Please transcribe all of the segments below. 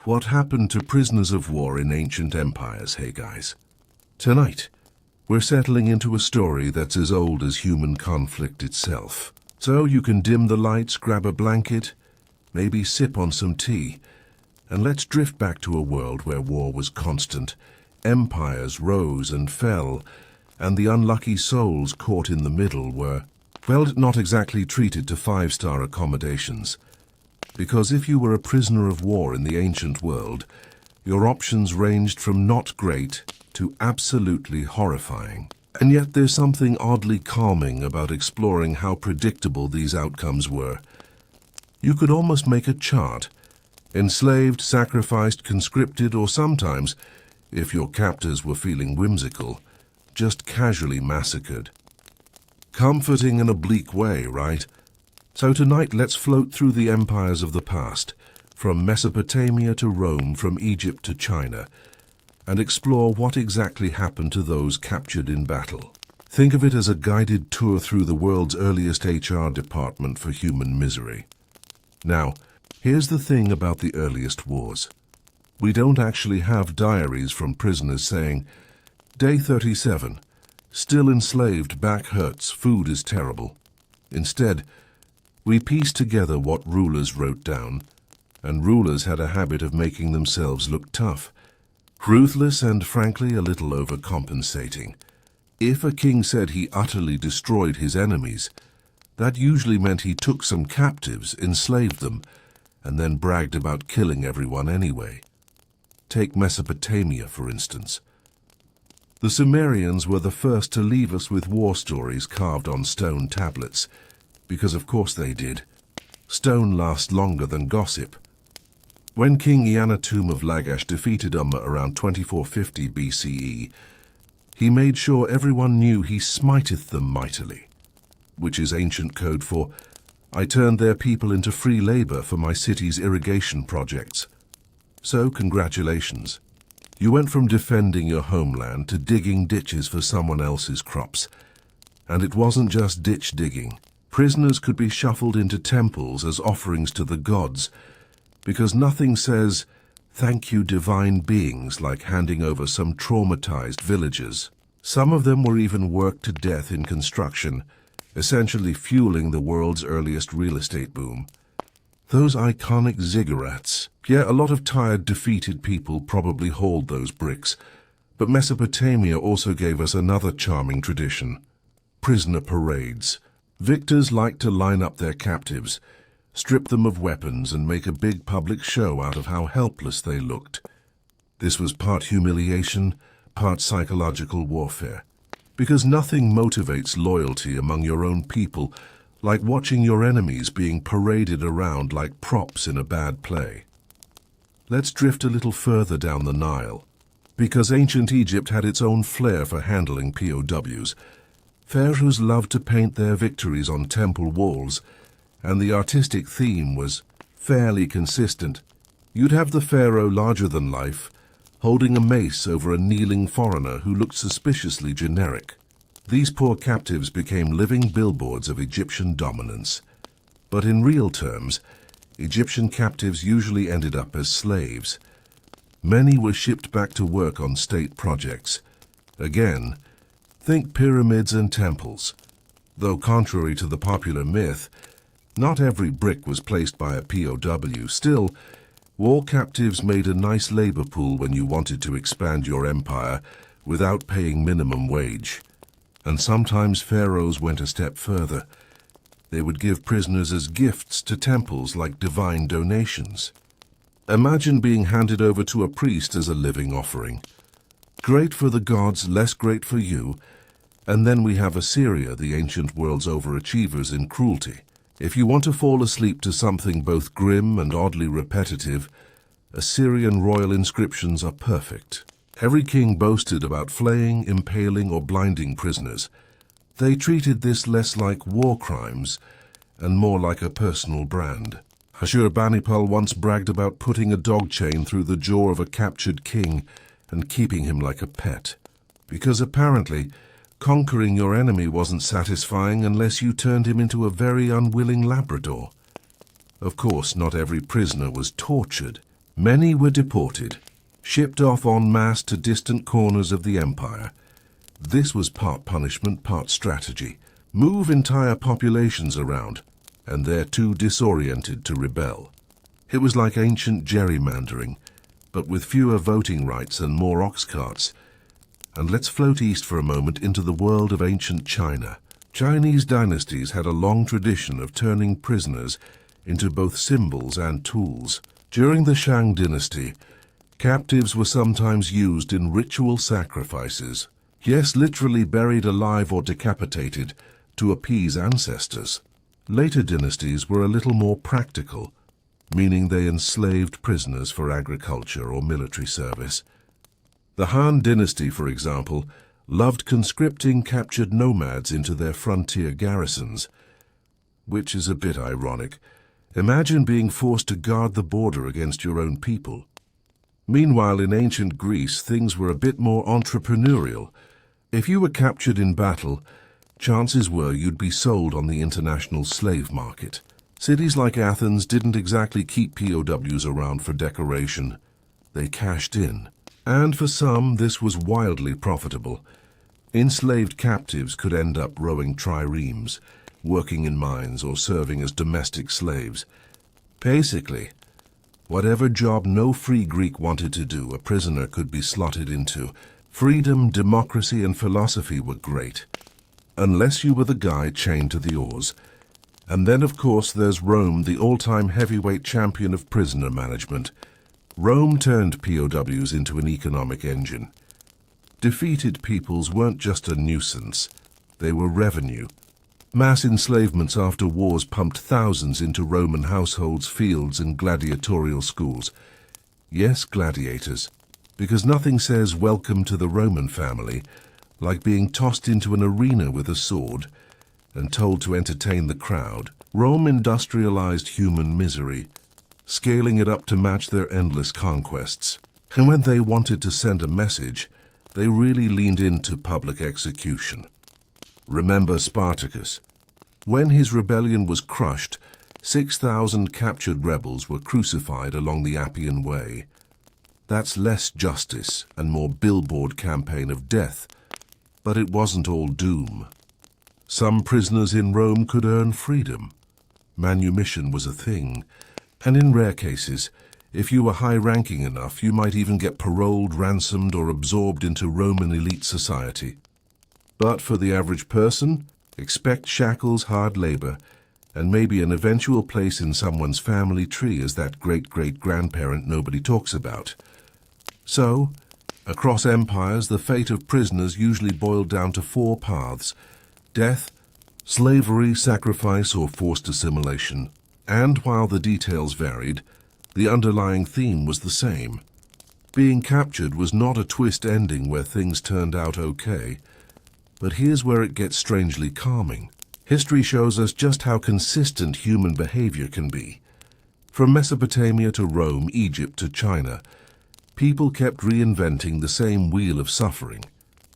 What happened to prisoners of war in ancient empires, hey guys? Tonight, we're settling into a story that's as old as human conflict itself. So you can dim the lights, grab a blanket, maybe sip on some tea, and let's drift back to a world where war was constant. Empires rose and fell, and the unlucky souls caught in the middle were, well, not exactly treated to five-star accommodations. Because if you were a prisoner of war in the ancient world, your options ranged from not great to absolutely horrifying. And yet there's something oddly calming about exploring how predictable these outcomes were. You could almost make a chart: enslaved, sacrificed, conscripted, or sometimes, if your captors were feeling whimsical, just casually massacred. Comforting in a bleak way, right? So tonight let's float through the empires of the past, from Mesopotamia to Rome, from Egypt to China, and explore what exactly happened to those captured in battle. Think of it as a guided tour through the world's earliest HR department for human misery. Now, here's the thing about the earliest wars. We don't actually have diaries from prisoners saying, "Day 37, still enslaved, back hurts, food is terrible." Instead, we piece together what rulers wrote down, and rulers had a habit of making themselves look tough, ruthless and frankly a little overcompensating. If a king said he utterly destroyed his enemies, that usually meant he took some captives, enslaved them, and then bragged about killing everyone anyway. Take Mesopotamia, for instance. The Sumerians were the first to leave us with war stories carved on stone tablets, because of course they did. Stone lasts longer than gossip. When King Eannatum of Lagash defeated Umma around 2450 BCE, he made sure everyone knew he smiteth them mightily, which is ancient code for, "I turned their people into free labor for my city's irrigation projects." So congratulations. You went from defending your homeland to digging ditches for someone else's crops. And it wasn't just ditch digging. Prisoners could be shuffled into temples as offerings to the gods, because nothing says, "Thank you, divine beings," like handing over some traumatized villagers. Some of them were even worked to death in construction, essentially fueling the world's earliest real estate boom. Those iconic ziggurats. Yeah, a lot of tired, defeated people probably hauled those bricks, but Mesopotamia also gave us another charming tradition: prisoner parades. Victors liked to line up their captives, strip them of weapons, and make a big public show out of how helpless they looked. This was part humiliation, part psychological warfare. Because nothing motivates loyalty among your own people like watching your enemies being paraded around like props in a bad play. Let's drift a little further down the Nile. Because ancient Egypt had its own flair for handling POWs, pharaohs loved to paint their victories on temple walls, and the artistic theme was fairly consistent. You'd have the pharaoh larger than life, holding a mace over a kneeling foreigner who looked suspiciously generic. These poor captives became living billboards of Egyptian dominance. But in real terms, Egyptian captives usually ended up as slaves. Many were shipped back to work on state projects. Again, think pyramids and temples. Though contrary to the popular myth, not every brick was placed by a POW. Still, war captives made a nice labor pool when you wanted to expand your empire without paying minimum wage. And sometimes pharaohs went a step further. They would give prisoners as gifts to temples like divine donations. Imagine being handed over to a priest as a living offering. Great for the gods, less great for you. And then we have Assyria, the ancient world's overachievers in cruelty. If you want to fall asleep to something both grim and oddly repetitive, Assyrian royal inscriptions are perfect. Every king boasted about flaying, impaling, or blinding prisoners. They treated this less like war crimes and more like a personal brand. Ashurbanipal once bragged about putting a dog chain through the jaw of a captured king and keeping him like a pet. Because apparently, conquering your enemy wasn't satisfying unless you turned him into a very unwilling Labrador. Of course, not every prisoner was tortured. Many were deported, shipped off en masse to distant corners of the empire. This was part punishment, part strategy. Move entire populations around, and they're too disoriented to rebel. It was like ancient gerrymandering, but with fewer voting rights and more ox carts. And let's float east for a moment into the world of ancient China. Chinese dynasties had a long tradition of turning prisoners into both symbols and tools. During the Shang dynasty, captives were sometimes used in ritual sacrifices. Yes, literally buried alive or decapitated to appease ancestors. Later dynasties were a little more practical, meaning they enslaved prisoners for agriculture or military service. The Han dynasty, for example, loved conscripting captured nomads into their frontier garrisons, which is a bit ironic. Imagine being forced to guard the border against your own people. Meanwhile, in ancient Greece, things were a bit more entrepreneurial. If you were captured in battle, chances were you'd be sold on the international slave market. Cities like Athens didn't exactly keep POWs around for decoration. They cashed in. And for some, this was wildly profitable. Enslaved captives could end up rowing triremes, working in mines, or serving as domestic slaves. Basically, whatever job no free Greek wanted to do, a prisoner could be slotted into. Freedom, democracy, and philosophy were great, unless you were the guy chained to the oars. And then, of course, there's Rome, the all-time heavyweight champion of prisoner management. Rome turned POWs into an economic engine. Defeated peoples weren't just a nuisance, they were revenue. Mass enslavements after wars pumped thousands into Roman households, fields, and gladiatorial schools. Yes, gladiators, because nothing says welcome to the Roman family like being tossed into an arena with a sword and told to entertain the crowd. Rome industrialized human misery, scaling it up to match their endless conquests. And when they wanted to send a message, they really leaned into public execution. Remember Spartacus. When his rebellion was crushed, 6,000 captured rebels were crucified along the Appian Way. That's less justice and more billboard campaign of death, but it wasn't all doom. Some prisoners in Rome could earn freedom. Manumission was a thing, and in rare cases, if you were high-ranking enough, you might even get paroled, ransomed, or absorbed into Roman elite society. But for the average person, expect shackles, hard labor, and maybe an eventual place in someone's family tree as that great-great-grandparent nobody talks about. So, across empires, the fate of prisoners usually boiled down to 4 paths: death, slavery, sacrifice, or forced assimilation. And while the details varied, the underlying theme was the same. Being captured was not a twist ending where things turned out okay. But here's where it gets strangely calming. History shows us just how consistent human behavior can be. From Mesopotamia to Rome, Egypt to China, people kept reinventing the same wheel of suffering,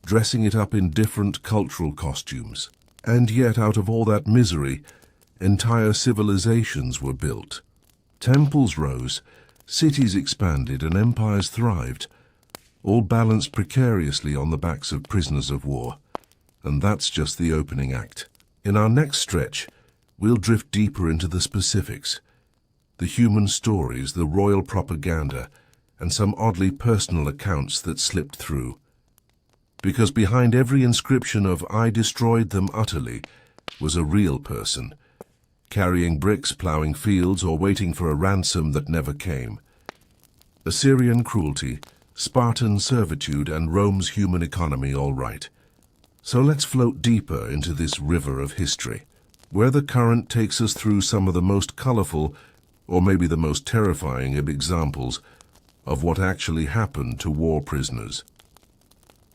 dressing it up in different cultural costumes. And yet, out of all that misery, entire civilizations were built. Temples rose, cities expanded, and empires thrived, all balanced precariously on the backs of prisoners of war. And that's just the opening act. In our next stretch, we'll drift deeper into the specifics, the human stories, the royal propaganda, and some oddly personal accounts that slipped through. Because behind every inscription of "I destroyed them utterly" was a real person, carrying bricks, plowing fields, or waiting for a ransom that never came. Assyrian cruelty, Spartan servitude, and Rome's human economy all right. So let's float deeper into this river of history, where the current takes us through some of the most colorful, or maybe the most terrifying examples of what actually happened to war prisoners.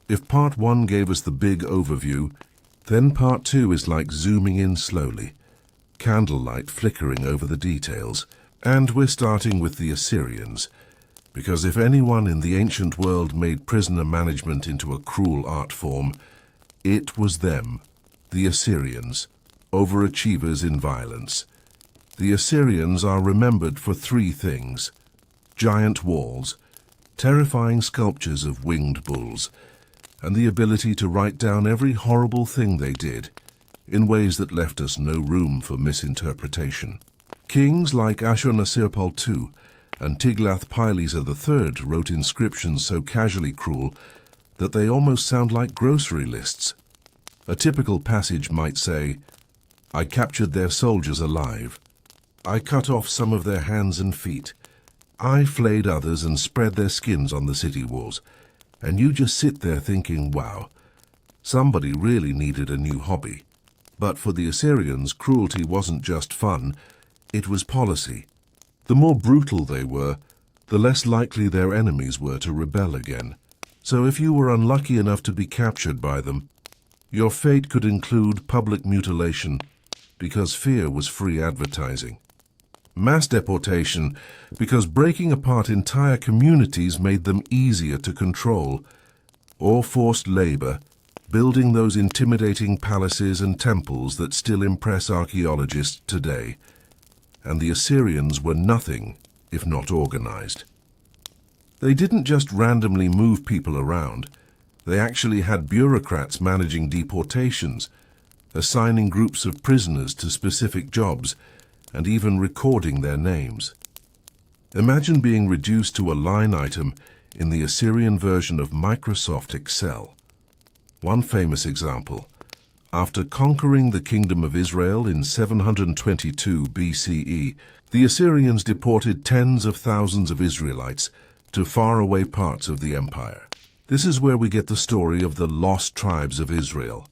If part 1 gave us the big overview, then part 2 is like zooming in slowly, candlelight flickering over the details. And we're starting with the Assyrians, because if anyone in the ancient world made prisoner management into a cruel art form, it was them, the Assyrians, overachievers in violence. The Assyrians are remembered for 3 things: giant walls, terrifying sculptures of winged bulls, and the ability to write down every horrible thing they did in ways that left us no room for misinterpretation. Kings like Ashurnasirpal II and Tiglath-Pileser III wrote inscriptions so casually cruel that they almost sound like grocery lists. A typical passage might say, "I captured their soldiers alive. I cut off some of their hands and feet. I flayed others and spread their skins on the city walls." And you just sit there thinking, wow, somebody really needed a new hobby. But for the Assyrians, cruelty wasn't just fun, it was policy. The more brutal they were, the less likely their enemies were to rebel again. So if you were unlucky enough to be captured by them, your fate could include public mutilation, because fear was free advertising. Mass deportation, because breaking apart entire communities made them easier to control, or forced labor, building those intimidating palaces and temples that still impress archaeologists today. And the Assyrians were nothing if not organized. They didn't just randomly move people around. They actually had bureaucrats managing deportations, assigning groups of prisoners to specific jobs, and even recording their names. Imagine being reduced to a line item in the Assyrian version of Microsoft Excel. One famous example: after conquering the Kingdom of Israel in 722 BCE, the Assyrians deported tens of thousands of Israelites to faraway parts of the empire. This is where we get the story of the lost tribes of Israel.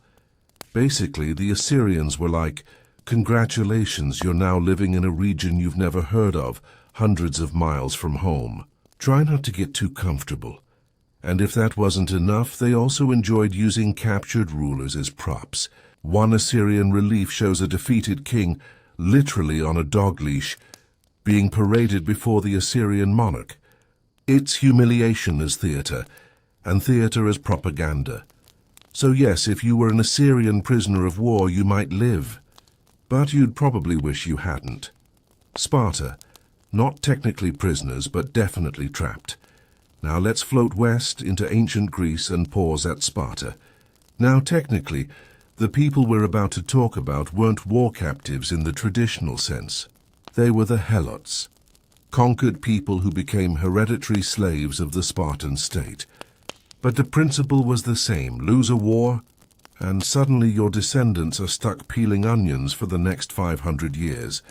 Basically, the Assyrians were like, "Congratulations, you're now living in a region you've never heard of, hundreds of miles from home. Try not to get too comfortable." And if that wasn't enough, they also enjoyed using captured rulers as props. One Assyrian relief shows a defeated king, literally on a dog leash, being paraded before the Assyrian monarch. It's humiliation as theater, and theater as propaganda. So yes, if you were an Assyrian prisoner of war, you might live. But you'd probably wish you hadn't. Sparta, not technically prisoners, but definitely trapped. Now let's float west into ancient Greece and pause at Sparta. Now technically, the people we're about to talk about weren't war captives in the traditional sense. They were the Helots, conquered people who became hereditary slaves of the Spartan state. But the principle was the same: lose a war, and suddenly your descendants are stuck peeling onions for the next 500 years.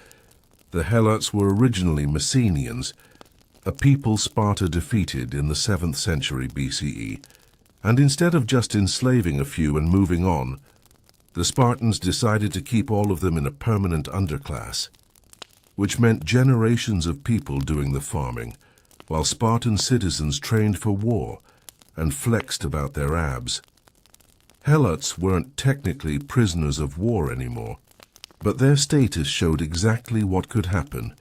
The Helots were originally Messenians, a people Sparta defeated in the 7th century BCE. And instead of just enslaving a few and moving on, the Spartans decided to keep all of them in a permanent underclass, which meant generations of people doing the farming, while Spartan citizens trained for war and flexed about their abs. Helots weren't technically prisoners of war anymore, but their status showed exactly what could happen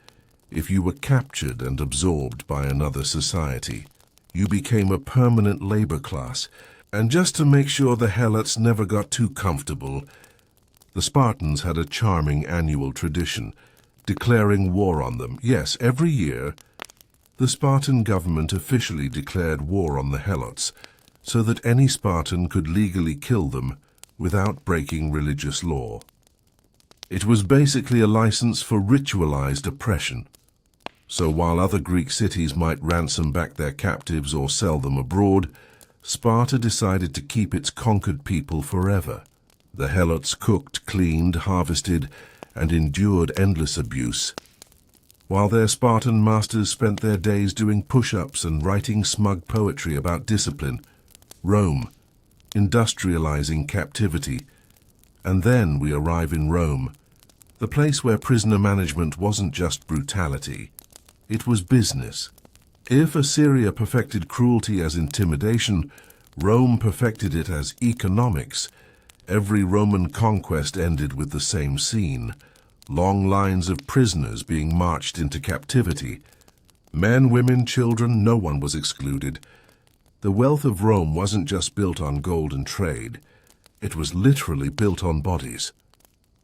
if you were captured and absorbed by another society. You became a permanent labor class, and just to make sure the Helots never got too comfortable, the Spartans had a charming annual tradition, declaring war on them. Yes, every year, the Spartan government officially declared war on the Helots, so that any Spartan could legally kill them without breaking religious law. It was basically a license for ritualized oppression. So while other Greek cities might ransom back their captives or sell them abroad, Sparta decided to keep its conquered people forever. The Helots cooked, cleaned, harvested, and endured endless abuse, while their Spartan masters spent their days doing push-ups and writing smug poetry about discipline. Rome, industrializing captivity. And then we arrive in Rome, the place where prisoner management wasn't just brutality, it was business. If Assyria perfected cruelty as intimidation, Rome perfected it as economics. Every Roman conquest ended with the same scene: long lines of prisoners being marched into captivity. Men, women, children, no one was excluded. The wealth of Rome wasn't just built on gold and trade. It was literally built on bodies.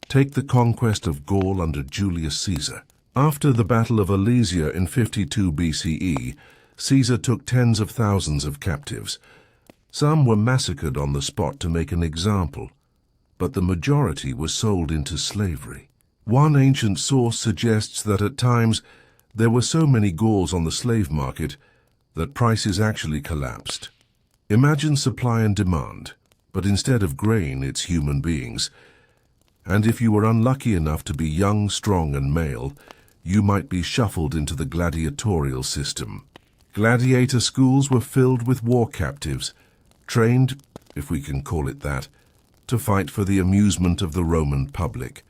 Take the conquest of Gaul under Julius Caesar. After the Battle of Alesia in 52 BCE, Caesar took tens of thousands of captives. Some were massacred on the spot to make an example, but the majority were sold into slavery. One ancient source suggests that at times there were so many Gauls on the slave market that prices actually collapsed. Imagine supply and demand, but instead of grain, it's human beings. And if you were unlucky enough to be young, strong, and male, you might be shuffled into the gladiatorial system. Gladiator schools were filled with war captives, trained, if we can call it that, to fight for the amusement of the Roman public.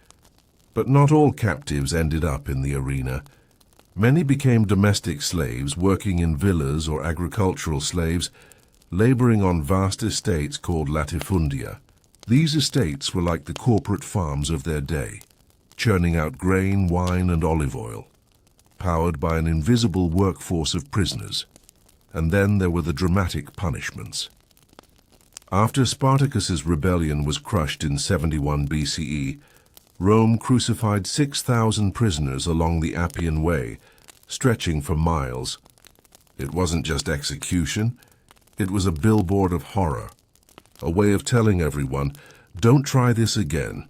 But not all captives ended up in the arena. Many became domestic slaves, working in villas, or agricultural slaves, laboring on vast estates called latifundia. These estates were like the corporate farms of their day, churning out grain, wine, and olive oil, powered by an invisible workforce of prisoners. And then there were the dramatic punishments. After Spartacus's rebellion was crushed in 71 BCE, Rome crucified 6,000 prisoners along the Appian Way, stretching for miles. It wasn't just execution, it was a billboard of horror, a way of telling everyone, don't try this again.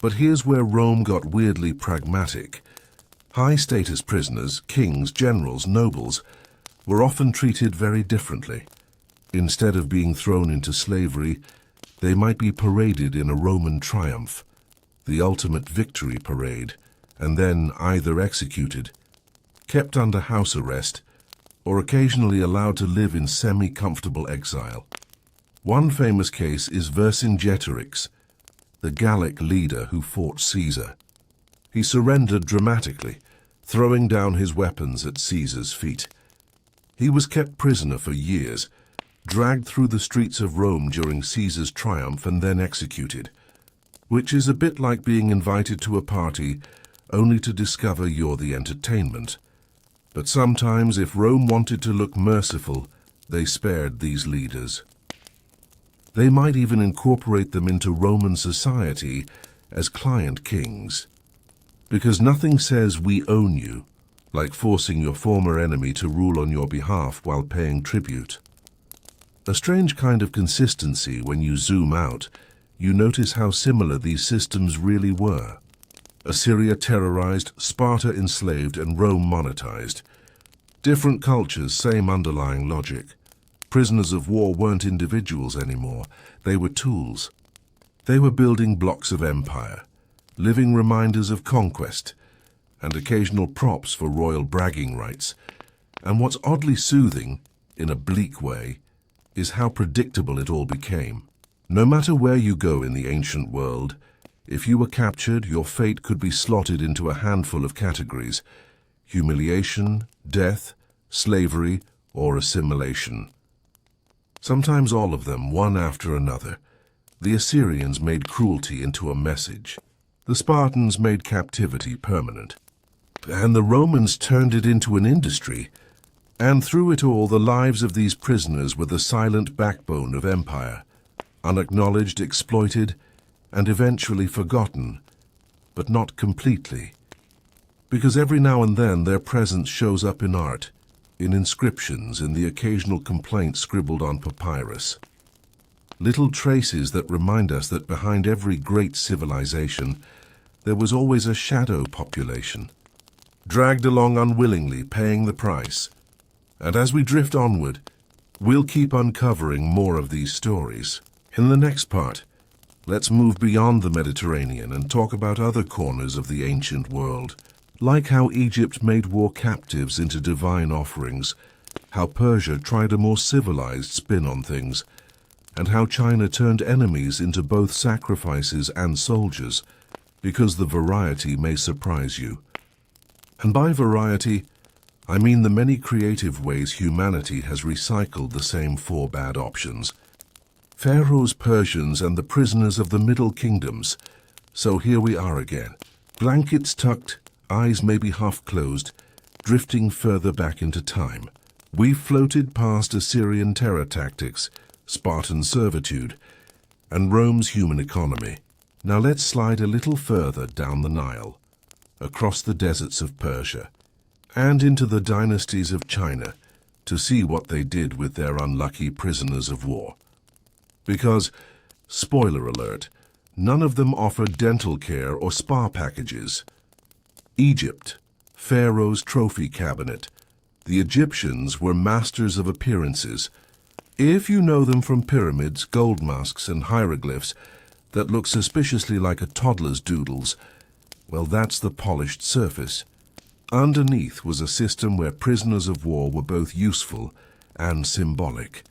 But here's where Rome got weirdly pragmatic. High-status prisoners, kings, generals, nobles, were often treated very differently. Instead of being thrown into slavery, they might be paraded in a Roman triumph, the ultimate victory parade, and then either executed, kept under house arrest, or occasionally allowed to live in semi-comfortable exile. One famous case is Vercingetorix, the Gallic leader who fought Caesar. He surrendered dramatically, throwing down his weapons at Caesar's feet. He was kept prisoner for years, dragged through the streets of Rome during Caesar's triumph and then executed, which is a bit like being invited to a party only to discover you're the entertainment. But sometimes, if Rome wanted to look merciful, they spared these leaders. They might even incorporate them into Roman society as client kings. Because nothing says we own you, like forcing your former enemy to rule on your behalf while paying tribute. A strange kind of consistency when you zoom out, you notice how similar these systems really were. Assyria terrorized, Sparta enslaved, and Rome monetized. Different cultures, same underlying logic. Prisoners of war weren't individuals anymore, they were tools. They were building blocks of empire, living reminders of conquest, and occasional props for royal bragging rights. And what's oddly soothing, in a bleak way, is how predictable it all became. No matter where you go in the ancient world, if you were captured, your fate could be slotted into a handful of categories: humiliation, death, slavery, or assimilation. Sometimes all of them, one after another. The Assyrians made cruelty into a message. The Spartans made captivity permanent. And the Romans turned it into an industry. And through it all, the lives of these prisoners were the silent backbone of empire, unacknowledged, exploited, and eventually forgotten, but not completely. Because every now and then their presence shows up in art, in inscriptions, in the occasional complaint scribbled on papyrus. Little traces that remind us that behind every great civilization, there was always a shadow population, dragged along unwillingly, paying the price. And as we drift onward, we'll keep uncovering more of these stories. In the next part, let's move beyond the Mediterranean and talk about other corners of the ancient world, like how Egypt made war captives into divine offerings, how Persia tried a more civilized spin on things, and how China turned enemies into both sacrifices and soldiers, because the variety may surprise you. And by variety, I mean the many creative ways humanity has recycled the same four bad options. Pharaoh's Persians and the prisoners of the Middle Kingdoms. So here we are again, blankets tucked, eyes maybe half closed, drifting further back into time. We've floated past Assyrian terror tactics, Spartan servitude, and Rome's human economy. Now let's slide a little further down the Nile. across the deserts of Persia, and into the dynasties of China to see what they did with their unlucky prisoners of war. Because, spoiler alert, none of them offered dental care or spa packages. Egypt, Pharaoh's trophy cabinet. The Egyptians were masters of appearances. If you know them from pyramids, gold masks, and hieroglyphs that look suspiciously like a toddler's doodles, well, that's the polished surface. Underneath was a system where prisoners of war were both useful and symbolic.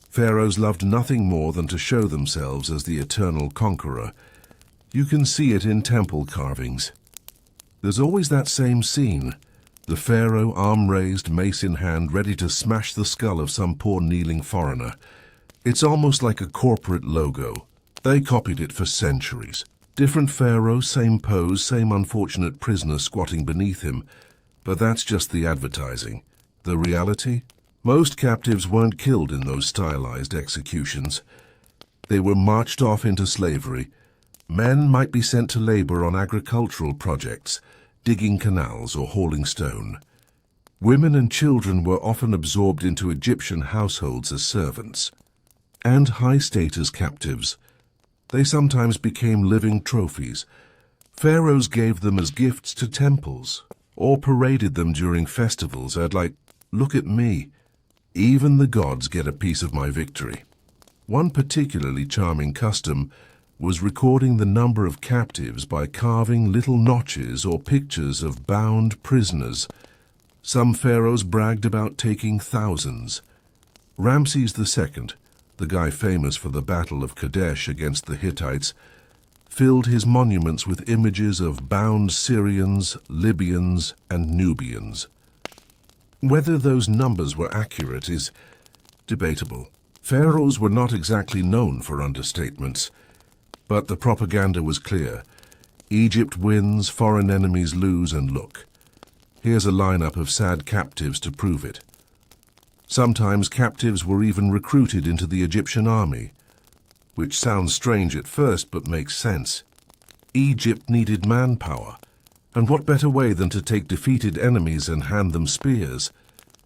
Pharaohs loved nothing more than to show themselves as the eternal conqueror. You can see it in temple carvings. There's always that same scene. The pharaoh, arm raised, mace in hand, ready to smash the skull of some poor kneeling foreigner. It's almost like a corporate logo. They copied it for centuries. Different pharaoh, same pose, same unfortunate prisoner squatting beneath him. But that's just the advertising. The reality? Most captives weren't killed in those stylized executions. They were marched off into slavery. Men might be sent to labor on agricultural projects, digging canals or hauling stone. Women and children were often absorbed into Egyptian households as servants. And high-status captives. They sometimes became living trophies. Pharaohs gave them as gifts to temples, or paraded them during festivals like, look at me. Even the gods get a piece of my victory. One particularly charming custom was recording the number of captives by carving little notches or pictures of bound prisoners. Some pharaohs bragged about taking thousands. Ramses II, the guy famous for the Battle of Kadesh against the Hittites, filled his monuments with images of bound Syrians, Libyans, and Nubians. Whether those numbers were accurate is debatable. Pharaohs were not exactly known for understatements, but the propaganda was clear. Egypt wins, foreign enemies lose, and look. Here's a lineup of sad captives to prove it. Sometimes captives were even recruited into the Egyptian army, which sounds strange at first but makes sense. Egypt needed manpower, and what better way than to take defeated enemies and hand them spears?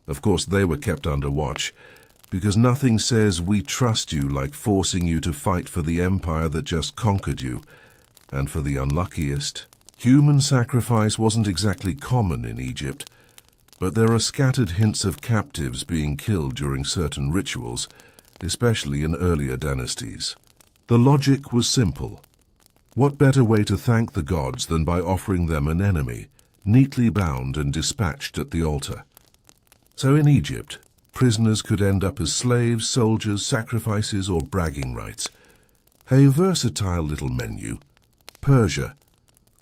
Of course, they were kept under watch, because nothing says we trust you like forcing you to fight for the empire that just conquered you. And for the unluckiest, human sacrifice wasn't exactly common in Egypt, but there are scattered hints of captives being killed during certain rituals, especially in earlier dynasties. The logic was simple. What better way to thank the gods than by offering them an enemy, neatly bound and dispatched at the altar? So in Egypt, prisoners could end up as slaves, soldiers, sacrifices, or bragging rights. A versatile little menu. Persia.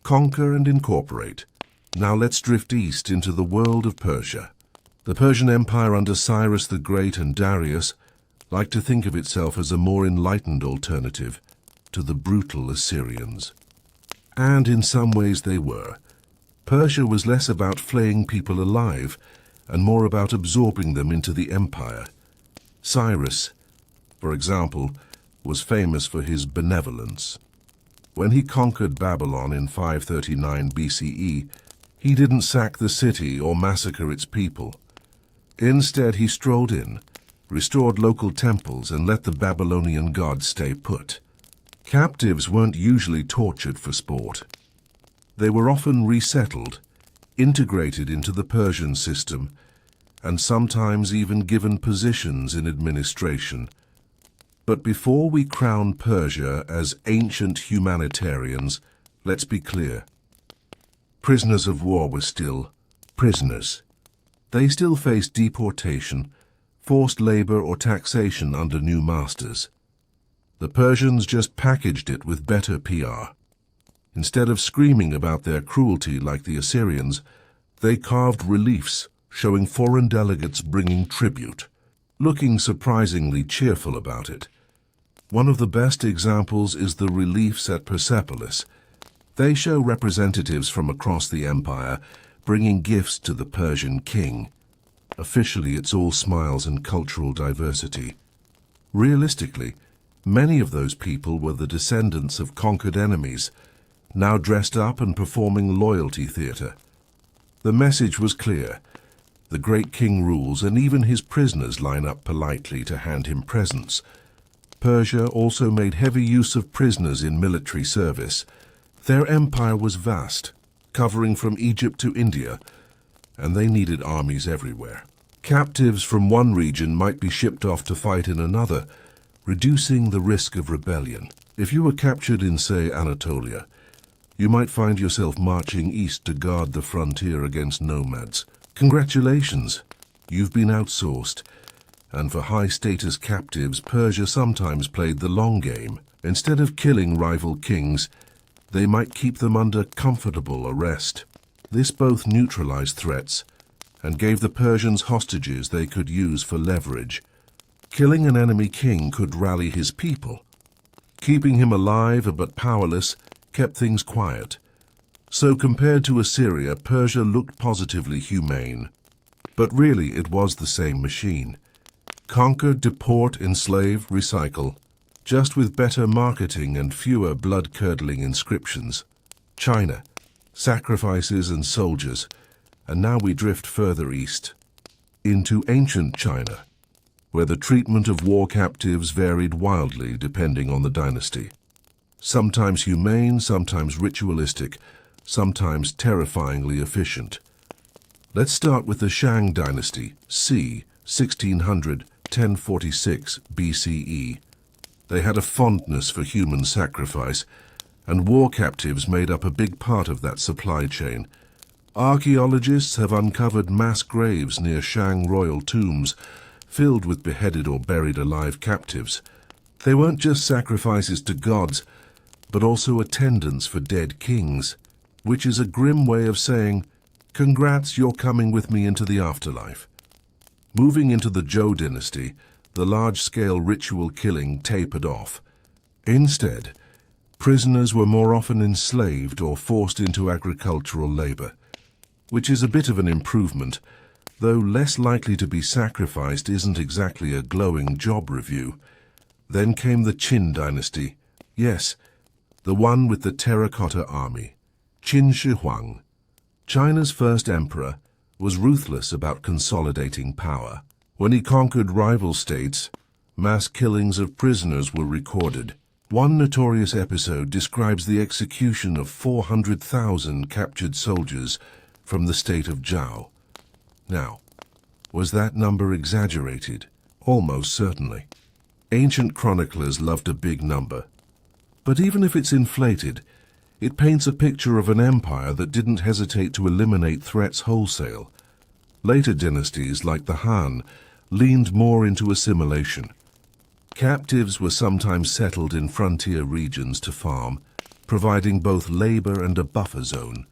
Conquer and incorporate. Now let's drift east into the world of Persia. The Persian Empire under Cyrus the Great and Darius liked to think of itself as a more enlightened alternative to the brutal Assyrians. And in some ways they were. Persia was less about flaying people alive and more about absorbing them into the empire. Cyrus, for example, was famous for his benevolence. When he conquered Babylon in 539 BCE, he didn't sack the city or massacre its people. Instead, he strolled in, restored local temples, and let the Babylonian gods stay put. Captives weren't usually tortured for sport. They were often resettled, integrated into the Persian system, and sometimes even given positions in administration. But before we crown Persia as ancient humanitarians, let's be clear. Prisoners of war were still prisoners. They still faced deportation, forced labor, or taxation under new masters. The Persians just packaged it with better PR. Instead of screaming about their cruelty like the Assyrians, they carved reliefs showing foreign delegates bringing tribute, looking surprisingly cheerful about it. One of the best examples is the reliefs at Persepolis. They show representatives from across the empire bringing gifts to the Persian king. Officially, it's all smiles and cultural diversity. Realistically, many of those people were the descendants of conquered enemies, now dressed up and performing loyalty theatre. The message was clear. The great king rules, and even his prisoners line up politely to hand him presents. Persia also made heavy use of prisoners in military service. Their empire was vast, covering from Egypt to India, and they needed armies everywhere. Captives from one region might be shipped off to fight in another, reducing the risk of rebellion. If you were captured in, say, Anatolia, you might find yourself marching east to guard the frontier against nomads. Congratulations, you've been outsourced. And for high-status captives, Persia sometimes played the long game. Instead of killing rival kings, they might keep them under comfortable arrest. This both neutralized threats and gave the Persians hostages they could use for leverage. Killing an enemy king could rally his people. Keeping him alive but powerless kept things quiet. So compared to Assyria, Persia looked positively humane. But really it was the same machine. Conquer, deport, enslave, recycle, just with better marketing and fewer blood-curdling inscriptions. China, sacrifices and soldiers, and now we drift further east, into ancient China, where the treatment of war captives varied wildly depending on the dynasty. Sometimes humane, sometimes ritualistic, sometimes terrifyingly efficient. Let's start with the Shang dynasty, c. 1600–1046 BCE. They had a fondness for human sacrifice, and war captives made up a big part of that supply chain. Archaeologists have uncovered mass graves near Shang royal tombs, filled with beheaded or buried alive captives. They weren't just sacrifices to gods, but also attendants for dead kings, which is a grim way of saying, "Congrats, you're coming with me into the afterlife." Moving into the Zhou dynasty, the large-scale ritual killing tapered off. Instead, prisoners were more often enslaved or forced into agricultural labor, which is a bit of an improvement, though less likely to be sacrificed isn't exactly a glowing job review. Then came the Qin dynasty. Yes, the one with the terracotta army. Qin Shi Huang, China's first emperor, was ruthless about consolidating power. When he conquered rival states, mass killings of prisoners were recorded. One notorious episode describes the execution of 400,000 captured soldiers from the state of Zhao. Now, was that number exaggerated? Almost certainly. Ancient chroniclers loved a big number. But even if it's inflated, it paints a picture of an empire that didn't hesitate to eliminate threats wholesale. Later dynasties, like the Han, leaned more into assimilation. Captives were sometimes settled in frontier regions to farm, providing both labor and a buffer zone.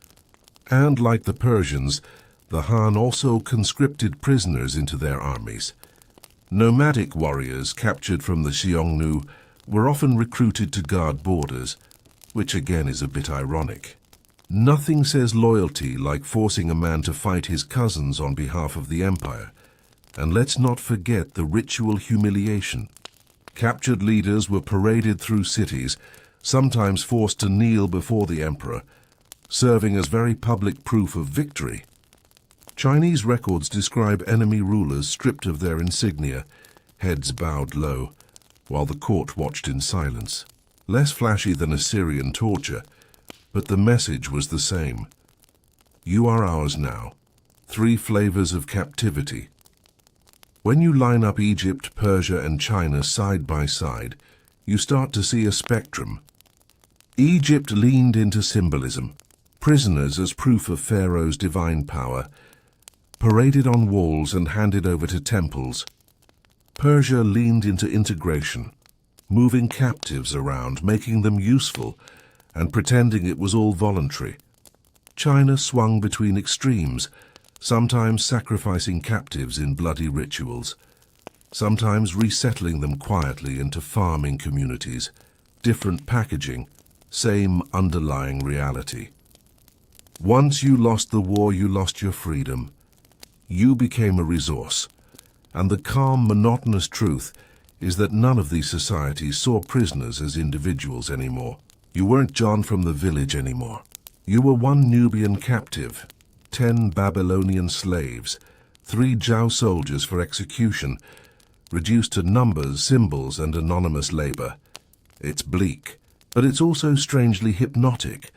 And like the Persians, the Han also conscripted prisoners into their armies. Nomadic warriors captured from the Xiongnu were often recruited to guard borders, which again is a bit ironic. Nothing says loyalty like forcing a man to fight his cousins on behalf of the empire. And let's not forget the ritual humiliation. Captured leaders were paraded through cities, sometimes forced to kneel before the emperor, serving as very public proof of victory. Chinese records describe enemy rulers stripped of their insignia, heads bowed low, while the court watched in silence. Less flashy than Assyrian torture, but the message was the same. You are ours now. 3 flavors of captivity. When you line up Egypt, Persia, and China side by side, you start to see a spectrum. Egypt leaned into symbolism. Prisoners as proof of Pharaoh's divine power, paraded on walls and handed over to temples. Persia leaned into integration, moving captives around, making them useful, and pretending it was all voluntary. China swung between extremes, sometimes sacrificing captives in bloody rituals, sometimes resettling them quietly into farming communities. Different packaging, same underlying reality. Once you lost the war, you lost your freedom. You became a resource. And the calm, monotonous truth is that none of these societies saw prisoners as individuals anymore. You weren't John from the village anymore. You were one Nubian captive, 10 Babylonian slaves, 3 Zhao soldiers for execution, reduced to numbers, symbols, and anonymous labor. It's bleak, but it's also strangely hypnotic,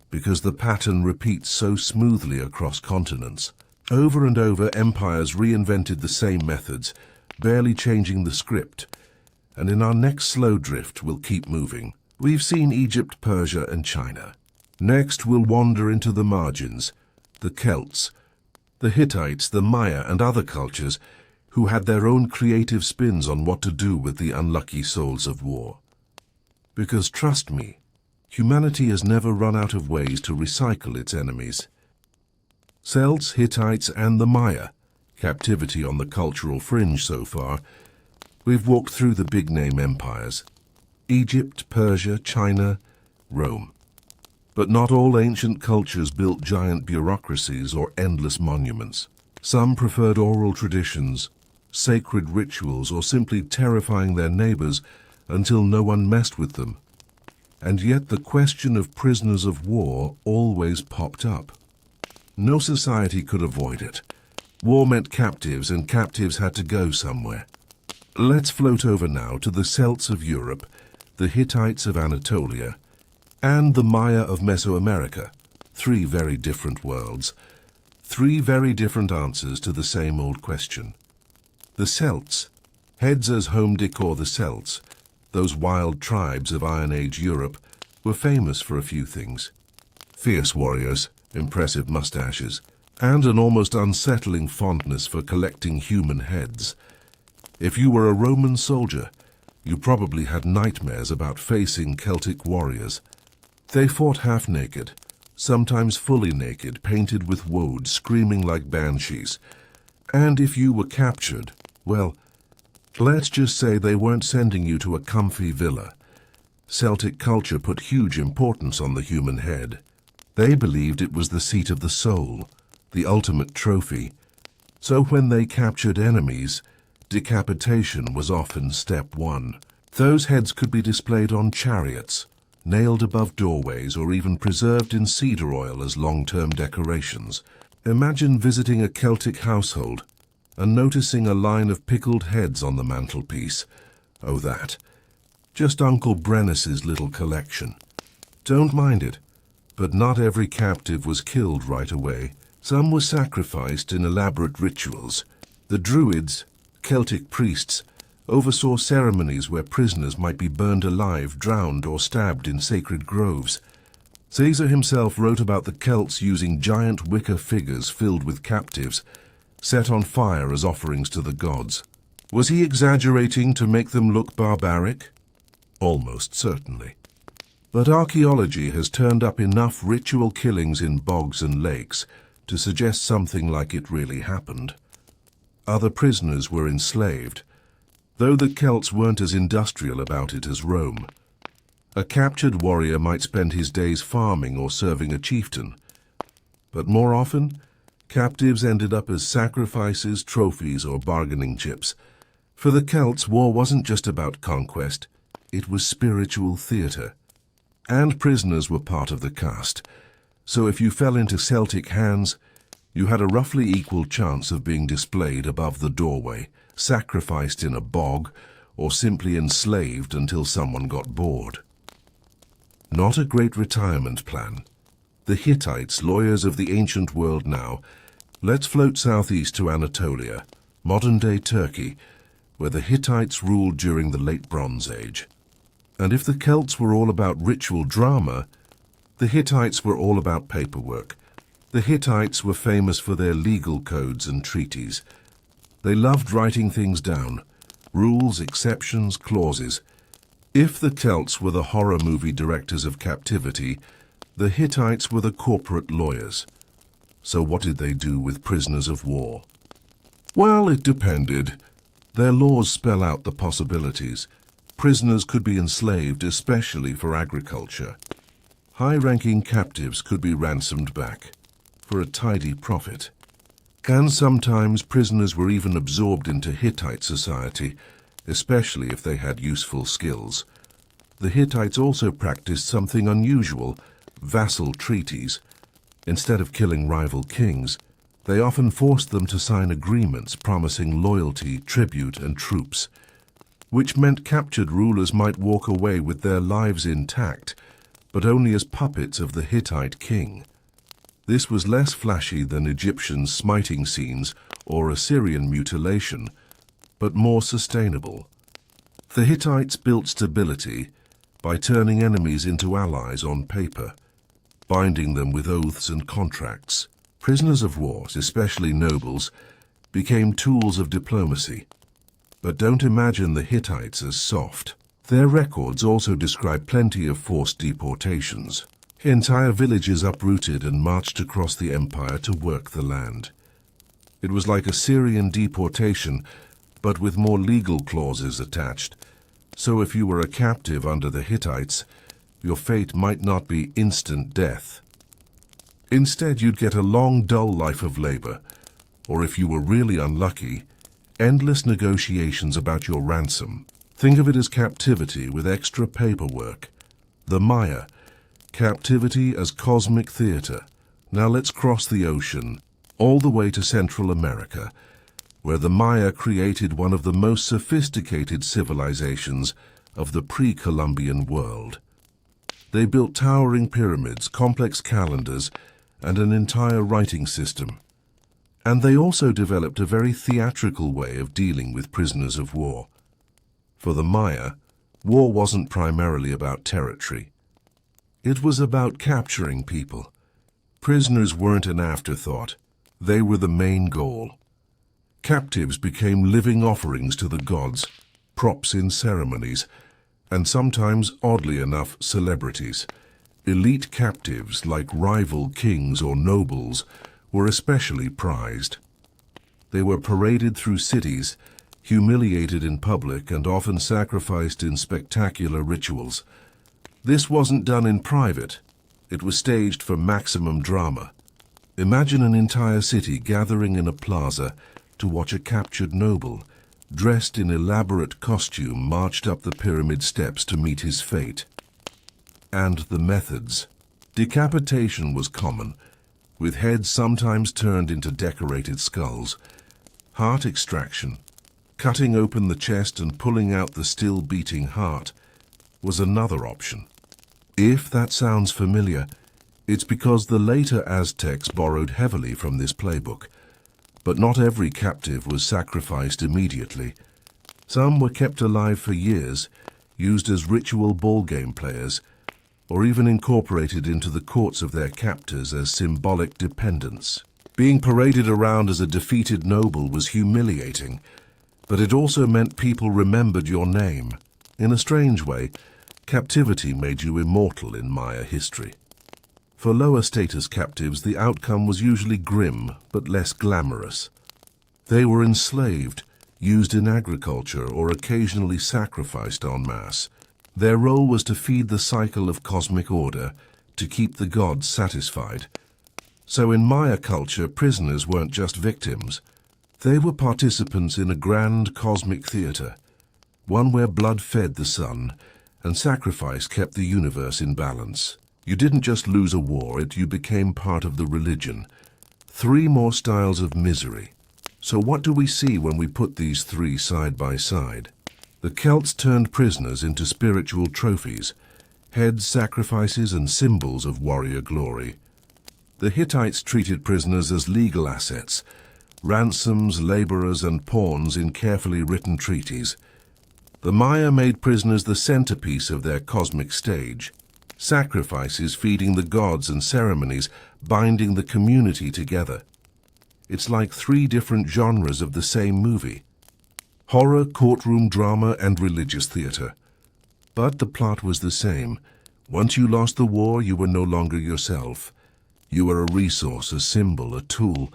because the pattern repeats so smoothly across continents. Over and over, empires reinvented the same methods, barely changing the script. And in our next slow drift, we'll keep moving. We've seen Egypt, Persia, and China. Next, we'll wander into the margins, the Celts, the Hittites, the Maya, and other cultures who had their own creative spins on what to do with the unlucky souls of war. Because trust me, humanity has never run out of ways to recycle its enemies. Celts, Hittites, and the Maya, captivity on the cultural fringe so far. We've walked through the big-name empires, Egypt, Persia, China, Rome. But not all ancient cultures built giant bureaucracies or endless monuments. Some preferred oral traditions, sacred rituals, or simply terrifying their neighbors until no one messed with them. And yet the question of prisoners of war always popped up. No society could avoid it. War meant captives, and captives had to go somewhere. Let's float over now to the Celts of Europe, the Hittites of Anatolia, and the Maya of Mesoamerica. 3 very different worlds. 3 very different answers to the same old question. The Celts, heads as home decor the Celts, those wild tribes of Iron Age Europe, were famous for a few things. Fierce warriors, impressive mustaches, and an almost unsettling fondness for collecting human heads. If you were a Roman soldier, you probably had nightmares about facing Celtic warriors. They fought half-naked, sometimes fully naked, painted with woad, screaming like banshees. And if you were captured, well, let's just say they weren't sending you to a comfy villa. Celtic culture put huge importance on the human head. They believed it was the seat of the soul, the ultimate trophy. So when they captured enemies, decapitation was often step 1. Those heads could be displayed on chariots, nailed above doorways, or even preserved in cedar oil as long-term decorations. Imagine visiting a Celtic household and noticing a line of pickled heads on the mantelpiece. Oh, that. Just Uncle Brennus's little collection. Don't mind it, but not every captive was killed right away. Some were sacrificed in elaborate rituals. The Druids, Celtic priests, oversaw ceremonies where prisoners might be burned alive, drowned, or stabbed in sacred groves. Caesar himself wrote about the Celts using giant wicker figures filled with captives, set on fire as offerings to the gods. Was he exaggerating to make them look barbaric? Almost certainly. But archaeology has turned up enough ritual killings in bogs and lakes to suggest something like it really happened. Other prisoners were enslaved, though the Celts weren't as industrial about it as Rome. A captured warrior might spend his days farming or serving a chieftain, but more often, captives ended up as sacrifices, trophies, or bargaining chips. For the Celts, war wasn't just about conquest, it was spiritual theater. And prisoners were part of the cast, so if you fell into Celtic hands, you had a roughly equal chance of being displayed above the doorway, sacrificed in a bog, or simply enslaved until someone got bored. Not a great retirement plan. The Hittites, lawyers of the ancient world now. Let's float southeast to Anatolia, modern-day Turkey, where the Hittites ruled during the Late Bronze Age. And if the Celts were all about ritual drama, the Hittites were all about paperwork. The Hittites were famous for their legal codes and treaties. They loved writing things down, rules, exceptions, clauses. If the Celts were the horror movie directors of captivity, the Hittites were the corporate lawyers. So what did they do with prisoners of war? Well, it depended. Their laws spell out the possibilities. Prisoners could be enslaved, especially for agriculture. High-ranking captives could be ransomed back for a tidy profit. And sometimes prisoners were even absorbed into Hittite society, especially if they had useful skills. The Hittites also practiced something unusual: vassal treaties. Instead of killing rival kings, they often forced them to sign agreements promising loyalty, tribute, and troops, which meant captured rulers might walk away with their lives intact, but only as puppets of the Hittite king. This was less flashy than Egyptian smiting scenes or Assyrian mutilation, but more sustainable. The Hittites built stability by turning enemies into allies on paper, binding them with oaths and contracts. Prisoners of war, especially nobles, became tools of diplomacy. But don't imagine the Hittites as soft. Their records also describe plenty of forced deportations. Entire villages uprooted and marched across the empire to work the land. It was like Assyrian deportation, but with more legal clauses attached. So if you were a captive under the Hittites, your fate might not be instant death. Instead, you'd get a long, dull life of labor, or if you were really unlucky, endless negotiations about your ransom. Think of it as captivity with extra paperwork. The Maya, captivity as cosmic theater. Now let's cross the ocean, all the way to Central America, where the Maya created one of the most sophisticated civilizations of the pre-Columbian world. They built towering pyramids, complex calendars, and an entire writing system. And they also developed a very theatrical way of dealing with prisoners of war. For the Maya, war wasn't primarily about territory. It was about capturing people. Prisoners weren't an afterthought. They were the main goal. Captives became living offerings to the gods, props in ceremonies, and sometimes, oddly enough, celebrities. Elite captives, like rival kings or nobles, were especially prized. They were paraded through cities, humiliated in public, and often sacrificed in spectacular rituals. This wasn't done in private. It was staged for maximum drama. Imagine an entire city gathering in a plaza to watch a captured noble, dressed in elaborate costume, marched up the pyramid steps to meet his fate. And the methods. Decapitation was common, with heads sometimes turned into decorated skulls. Heart extraction, cutting open the chest and pulling out the still beating heart, was another option. If that sounds familiar, it's because the later Aztecs borrowed heavily from this playbook. But not every captive was sacrificed immediately. Some were kept alive for years, used as ritual ball game players, or even incorporated into the courts of their captors as symbolic dependents. Being paraded around as a defeated noble was humiliating, but it also meant people remembered your name. In a strange way, captivity made you immortal in Maya history. For lower status captives, the outcome was usually grim, but less glamorous. They were enslaved, used in agriculture, or occasionally sacrificed en masse. Their role was to feed the cycle of cosmic order, to keep the gods satisfied. So in Maya culture, prisoners weren't just victims. They were participants in a grand cosmic theater, one where blood fed the sun, and sacrifice kept the universe in balance. You didn't just lose a war, you became part of the religion. 3 more styles of misery. So what do we see when we put these 3 side by side? The Celts turned prisoners into spiritual trophies, heads, sacrifices, and symbols of warrior glory. The Hittites treated prisoners as legal assets, ransoms, laborers, and pawns in carefully written treaties. The Maya made prisoners the centerpiece of their cosmic stage. Sacrifices feeding the gods and ceremonies binding the community together. It's like 3 different genres of the same movie: horror, courtroom drama, and religious theater. But the plot was the same. Once you lost the war, you were no longer yourself. You were a resource, a symbol, a tool.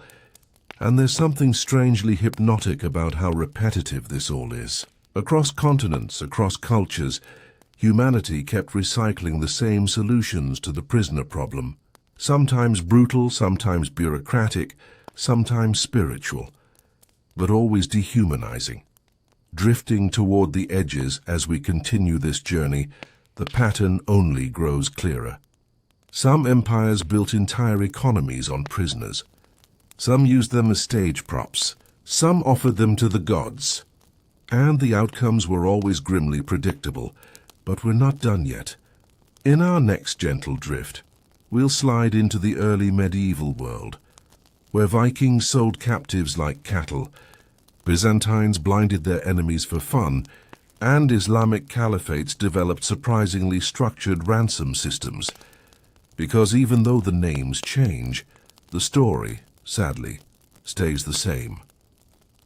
And there's something strangely hypnotic about how repetitive this all is. Across continents, across cultures, humanity kept recycling the same solutions to the prisoner problem. Sometimes brutal, sometimes bureaucratic, sometimes spiritual, but always dehumanizing. Drifting toward the edges as we continue this journey, the pattern only grows clearer. Some empires built entire economies on prisoners. Some used them as stage props. Some offered them to the gods. And the outcomes were always grimly predictable. But we're not done yet. In our next gentle drift, we'll slide into the early medieval world, where Vikings sold captives like cattle, Byzantines blinded their enemies for fun, and Islamic caliphates developed surprisingly structured ransom systems. Because even though the names change, the story, sadly, stays the same.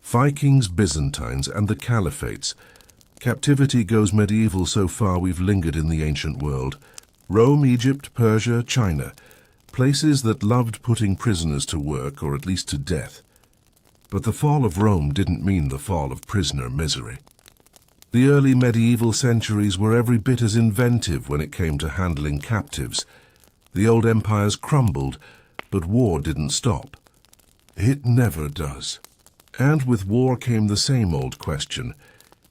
Vikings, Byzantines, and the caliphates. Captivity goes medieval so far we've lingered in the ancient world. Rome, Egypt, Persia, China. Places that loved putting prisoners to work, or at least to death. But the fall of Rome didn't mean the fall of prisoner misery. The early medieval centuries were every bit as inventive when it came to handling captives. The old empires crumbled, but war didn't stop. It never does. And with war came the same old question.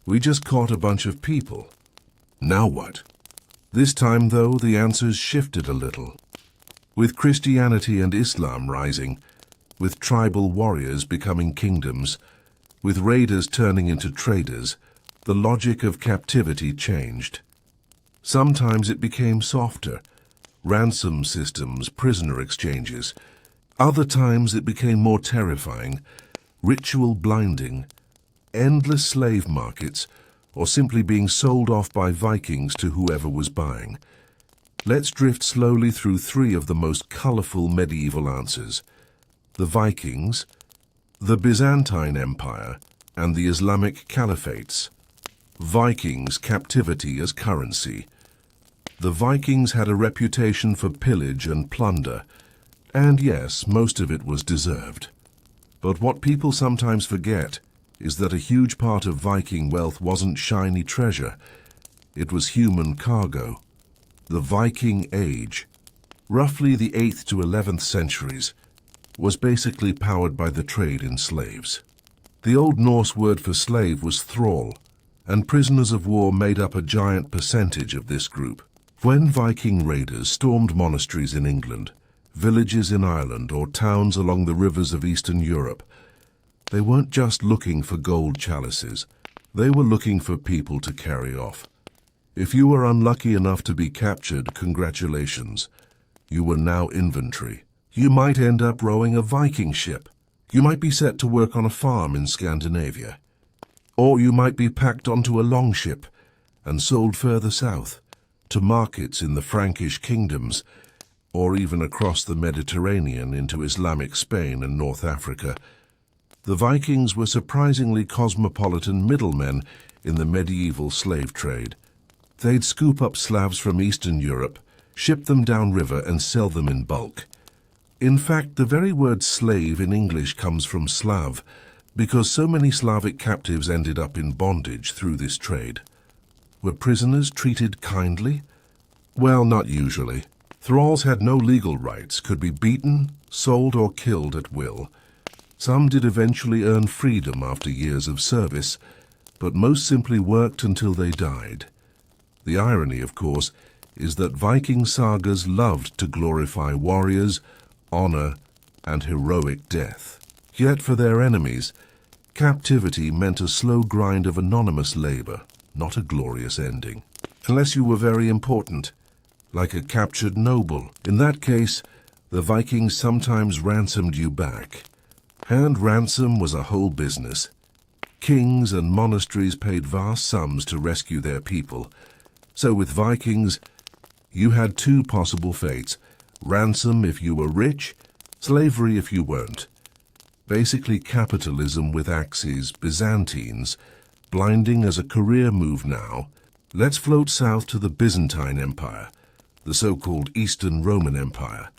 We just caught a bunch of people. Now what? This time, though, the answers shifted a little. With Christianity and Islam rising, with tribal warriors becoming kingdoms, with raiders turning into traders, the logic of captivity changed. Sometimes it became softer, ransom systems, prisoner exchanges. Other times it became more terrifying, ritual blinding, endless slave markets, or simply being sold off by Vikings to whoever was buying. Let's drift slowly through three of the most colorful medieval answers: the Vikings, the Byzantine Empire, and the Islamic caliphates. Vikings, captivity as currency. The Vikings had a reputation for pillage and plunder, and yes, most of it was deserved. But what people sometimes forget is that a huge part of Viking wealth wasn't shiny treasure. It was human cargo. The Viking Age, roughly the 8th to 11th centuries, was basically powered by the trade in slaves. The Old Norse word for slave was thrall, and prisoners of war made up a giant percentage of this group. When Viking raiders stormed monasteries in England, villages in Ireland, or towns along the rivers of Eastern Europe, they weren't just looking for gold chalices. They were looking for people to carry off. If you were unlucky enough to be captured, congratulations. You were now inventory. You might end up rowing a Viking ship. You might be set to work on a farm in Scandinavia. Or you might be packed onto a longship and sold further south, to markets in the Frankish kingdoms, or even across the Mediterranean into Islamic Spain and North Africa. The Vikings were surprisingly cosmopolitan middlemen in the medieval slave trade. They'd scoop up Slavs from Eastern Europe, ship them downriver, and sell them in bulk. In fact, the very word slave in English comes from Slav, because so many Slavic captives ended up in bondage through this trade. Were prisoners treated kindly? Well, not usually. Thralls had no legal rights, could be beaten, sold, or killed at will. Some did eventually earn freedom after years of service, but most simply worked until they died. The irony, of course, is that Viking sagas loved to glorify warriors, honor, and heroic death. Yet for their enemies, captivity meant a slow grind of anonymous labor, not a glorious ending. Unless you were very important, like a captured noble. In that case, the Vikings sometimes ransomed you back. And ransom was a whole business. Kings and monasteries paid vast sums to rescue their people. So with Vikings, you had two possible fates: ransom if you were rich, slavery if you weren't. Basically capitalism with axes, Byzantines, blinding as a career move now. Let's float south to the Byzantine Empire, the so-called Eastern Roman Empire.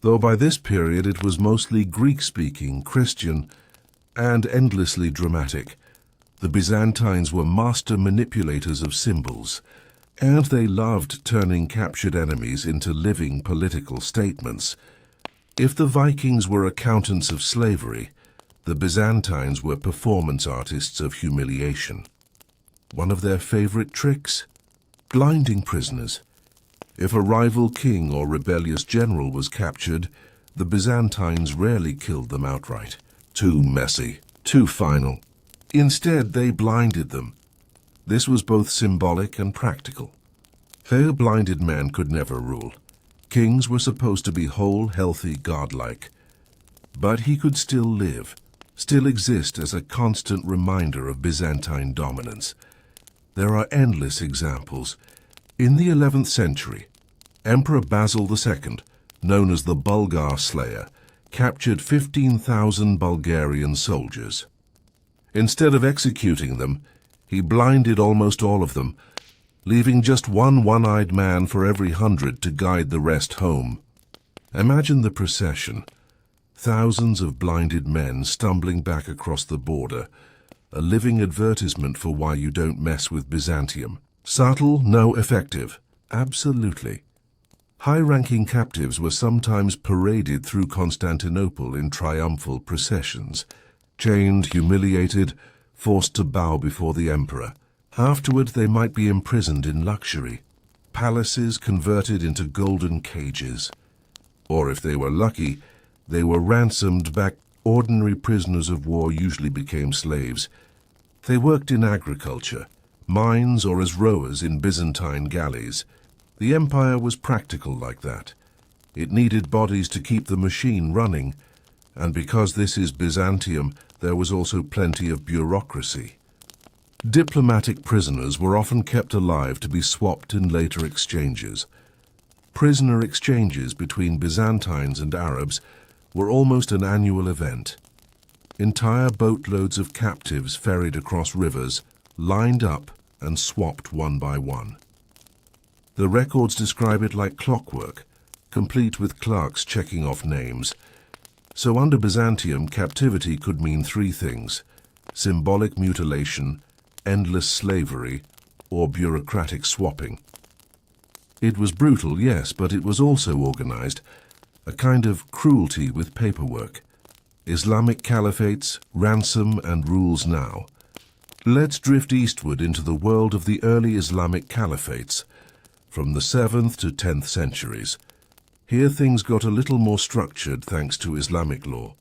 Though by this period it was mostly Greek-speaking, Christian, and endlessly dramatic. The Byzantines were master manipulators of symbols, and they loved turning captured enemies into living political statements. If the Vikings were accountants of slavery, the Byzantines were performance artists of humiliation. One of their favorite tricks? Blinding prisoners. If a rival king or rebellious general was captured, the Byzantines rarely killed them outright. Too messy, too final. Instead, they blinded them. This was both symbolic and practical. Though blinded men could never rule, kings were supposed to be whole, healthy, godlike. But he could still live, still exist as a constant reminder of Byzantine dominance. There are endless examples. In the 11th century, Emperor Basil II, known as the Bulgar Slayer, captured 15,000 Bulgarian soldiers. Instead of executing them, he blinded almost all of them, leaving just one one-eyed man for every 100 to guide the rest home. Imagine the procession. Thousands of blinded men stumbling back across the border, a living advertisement for why you don't mess with Byzantium. Subtle, no effective. Absolutely. High-ranking captives were sometimes paraded through Constantinople in triumphal processions, chained, humiliated, forced to bow before the emperor. Afterward, they might be imprisoned in luxury, palaces converted into golden cages. Or if they were lucky, they were ransomed back. Ordinary prisoners of war usually became slaves. They worked in agriculture, mines, or as rowers in Byzantine galleys. The empire was practical like that. It needed bodies to keep the machine running, and because this is Byzantium, there was also plenty of bureaucracy. Diplomatic prisoners were often kept alive to be swapped in later exchanges. Prisoner exchanges between Byzantines and Arabs were almost an annual event. Entire boatloads of captives ferried across rivers, lined up and swapped one by one. The records describe it like clockwork, complete with clerks checking off names. So under Byzantium, captivity could mean three things: symbolic mutilation, endless slavery, or bureaucratic swapping. It was brutal, yes, but it was also organized, a kind of cruelty with paperwork. Islamic caliphates, ransom, and rules now. Let's drift eastward into the world of the early Islamic caliphates, from the 7th to 10th centuries. Here things got a little more structured thanks to Islamic law.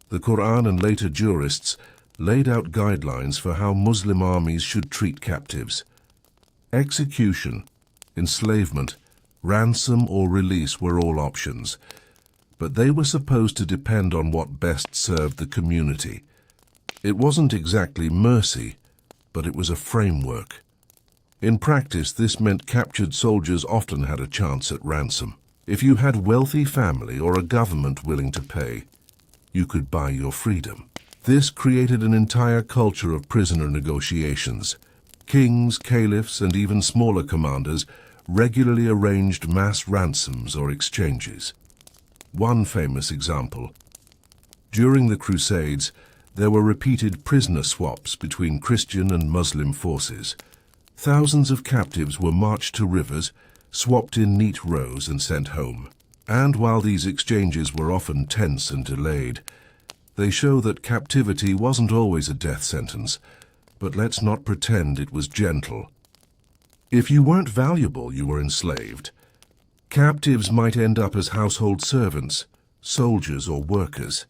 The Quran and later jurists laid out guidelines for how Muslim armies should treat captives. Execution, enslavement, ransom or release were all options, but they were supposed to depend on what best served the community. It wasn't exactly mercy, but it was a framework. In practice, this meant captured soldiers often had a chance at ransom. If you had a wealthy family or a government willing to pay, you could buy your freedom. This created an entire culture of prisoner negotiations. Kings, caliphs, and even smaller commanders regularly arranged mass ransoms or exchanges. One famous example. During the Crusades, there were repeated prisoner swaps between Christian and Muslim forces. Thousands of captives were marched to rivers, swapped in neat rows and sent home. And while these exchanges were often tense and delayed, they show that captivity wasn't always a death sentence, but let's not pretend it was gentle. If you weren't valuable, you were enslaved. Captives might end up as household servants, soldiers or workers.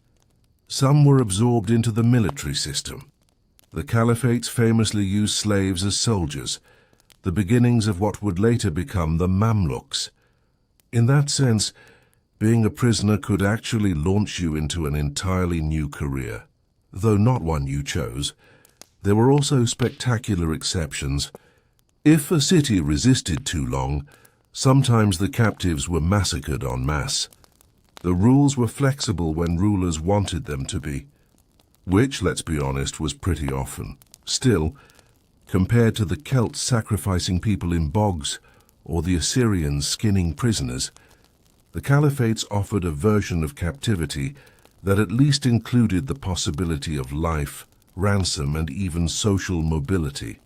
Some were absorbed into the military system. The caliphates famously used slaves as soldiers, the beginnings of what would later become the Mamluks. In that sense, being a prisoner could actually launch you into an entirely new career, though not one you chose. There were also spectacular exceptions. If a city resisted too long, sometimes the captives were massacred en masse. The rules were flexible when rulers wanted them to be, which, let's be honest, was pretty often. Still, compared to the Celts sacrificing people in bogs or the Assyrians skinning prisoners, the caliphates offered a version of captivity that at least included the possibility of life, ransom, and even social mobility.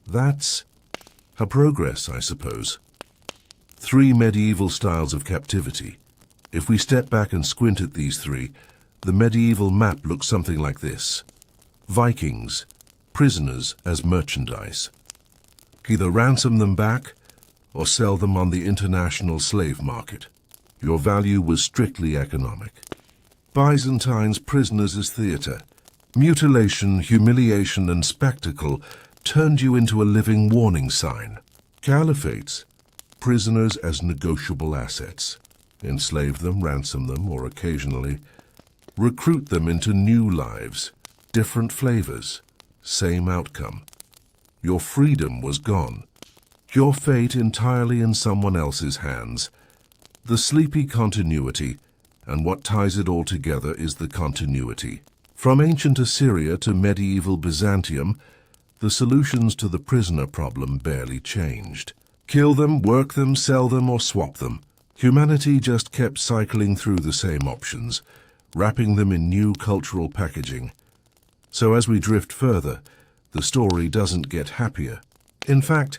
That's a progress, I suppose. 3 medieval styles of captivity. If we step back and squint at these 3, the medieval map looks something like this. Vikings, prisoners as merchandise. Either ransom them back or sell them on the international slave market. Your value was strictly economic. Byzantine's prisoners as theatre. Mutilation, humiliation, and spectacle turned you into a living warning sign. Caliphates, prisoners as negotiable assets. Enslave them, ransom them, or occasionally recruit them into new lives, different flavors, same outcome. Your freedom was gone. Your fate entirely in someone else's hands. The sleepy continuity, and what ties it all together is the continuity. From ancient Assyria to medieval Byzantium, the solutions to the prisoner problem barely changed. Kill them, work them, sell them, or swap them. Humanity just kept cycling through the same options, wrapping them in new cultural packaging. So as we drift further, the story doesn't get happier. In fact,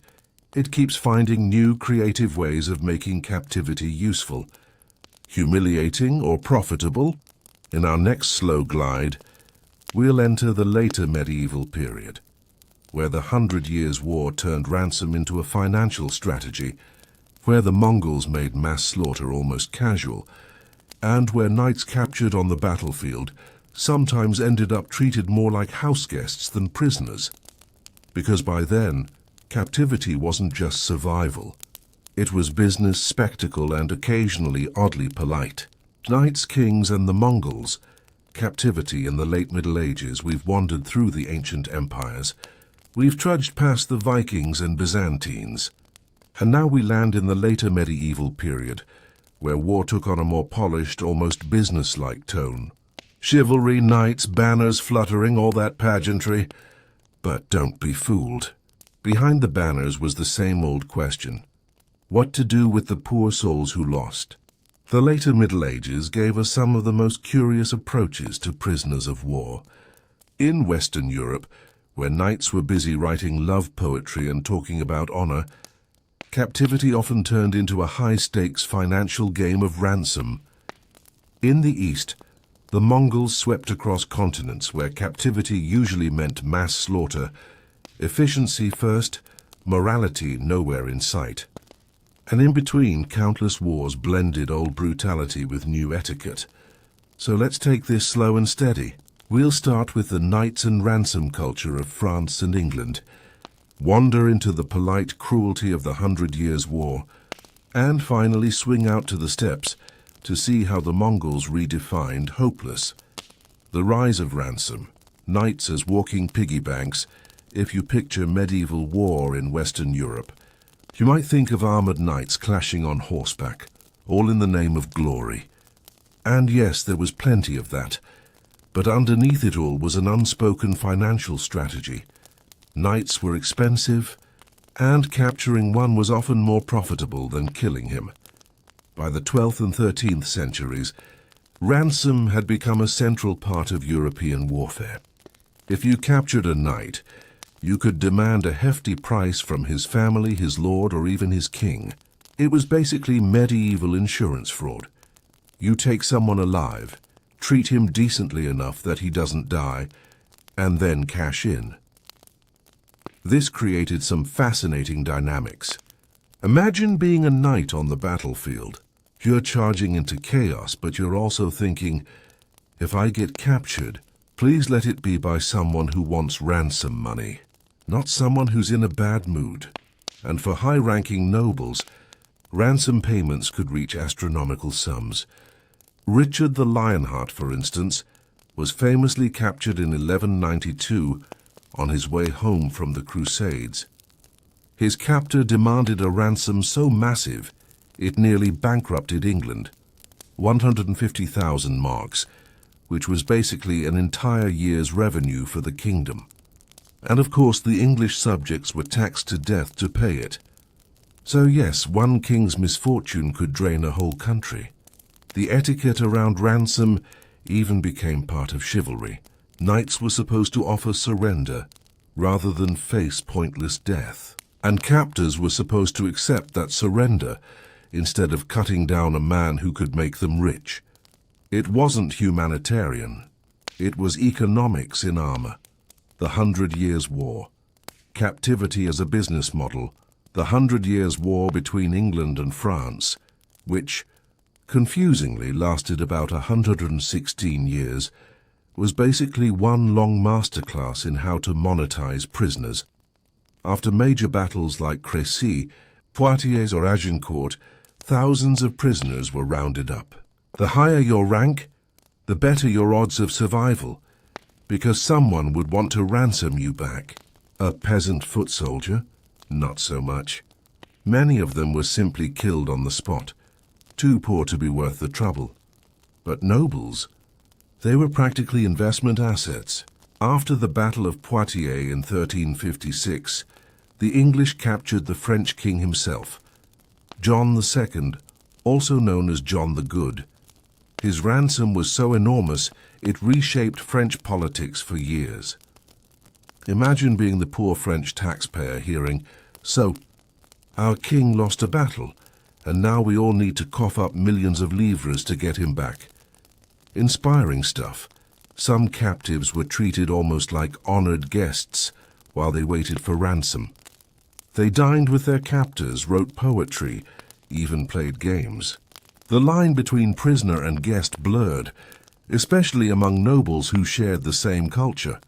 it keeps finding new creative ways of making captivity useful, humiliating or profitable. In our next slow glide, we'll enter the later medieval period, where the 100 Years' War turned ransom into a financial strategy, where the Mongols made mass slaughter almost casual, and where knights captured on the battlefield sometimes ended up treated more like house guests than prisoners. Because by then, captivity wasn't just survival. It was business, spectacle, and occasionally oddly polite. Knights, kings, and the Mongols. Captivity in the late Middle Ages. We've wandered through the ancient empires. We've trudged past the Vikings and Byzantines. And now we land in the later medieval period, where war took on a more polished, almost business-like tone. Chivalry, knights, banners fluttering, all that pageantry. But don't be fooled. Behind the banners was the same old question. What to do with the poor souls who lost? The later Middle Ages gave us some of the most curious approaches to prisoners of war. In Western Europe, where knights were busy writing love poetry and talking about honor, captivity often turned into a high-stakes financial game of ransom. In the East, the Mongols swept across continents where captivity usually meant mass slaughter, efficiency first, morality nowhere in sight. And in between, countless wars blended old brutality with new etiquette. So let's take this slow and steady. We'll start with the knights and ransom culture of France and England, wander into the polite cruelty of the 100 Years' War, and finally swing out to the steppes to see how the Mongols redefined hopeless. The rise of ransom, knights as walking piggy banks, if you picture medieval war in Western Europe. You might think of armored knights clashing on horseback, all in the name of glory. And yes, there was plenty of that, but underneath it all was an unspoken financial strategy. Knights were expensive, and capturing one was often more profitable than killing him. By the 12th and 13th centuries, ransom had become a central part of European warfare. If you captured a knight, you could demand a hefty price from his family, his lord, or even his king. It was basically medieval insurance fraud. You take someone alive, treat him decently enough that he doesn't die, and then cash in. This created some fascinating dynamics. Imagine being a knight on the battlefield. You're charging into chaos, but you're also thinking, if I get captured, please let it be by someone who wants ransom money, not someone who's in a bad mood. And for high-ranking nobles, ransom payments could reach astronomical sums. Richard the Lionheart, for instance, was famously captured in 1192 on his way home from the Crusades. His captor demanded a ransom so massive it nearly bankrupted England, 150,000 marks, which was basically an entire year's revenue for the kingdom. And of course the English subjects were taxed to death to pay it. So yes, one king's misfortune could drain a whole country. The etiquette around ransom even became part of chivalry. Knights were supposed to offer surrender rather than face pointless death. And captors were supposed to accept that surrender instead of cutting down a man who could make them rich. It wasn't humanitarian. It was economics in armor. The 100 Years' War. captivity as a business model, the 100 Years' War between England and France, which, confusingly, lasted about 116 years, was basically one long masterclass in how to monetize prisoners. After major battles like Crécy, Poitiers or Agincourt, thousands of prisoners were rounded up. The higher your rank, the better your odds of survival, because someone would want to ransom you back. A peasant foot soldier? Not so much. Many of them were simply killed on the spot, too poor to be worth the trouble. But nobles? They were practically investment assets. After the Battle of Poitiers in 1356, the English captured the French king himself, John II, also known as John the Good. His ransom was so enormous, it reshaped French politics for years. Imagine being the poor French taxpayer hearing, "So, our king lost a battle, and now we all need to cough up millions of livres to get him back." Inspiring stuff. Some captives were treated almost like honored guests while they waited for ransom. They dined with their captors, wrote poetry, even played games. The line between prisoner and guest blurred, especially among nobles who shared the same culture.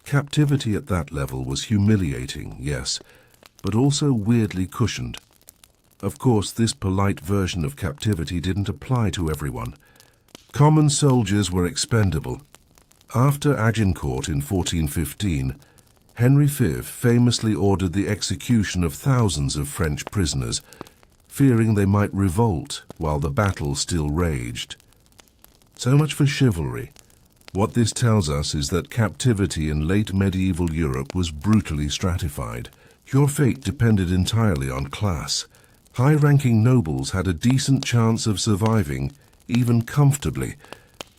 Captivity at that level was humiliating, yes, but also weirdly cushioned. Of course, this polite version of captivity didn't apply to everyone. Common soldiers were expendable. After Agincourt in 1415, Henry V famously ordered the execution of thousands of French prisoners, fearing they might revolt while the battle still raged. So much for chivalry. What this tells us is that captivity in late medieval Europe was brutally stratified. Your fate depended entirely on class. High-ranking nobles had a decent chance of surviving, even comfortably,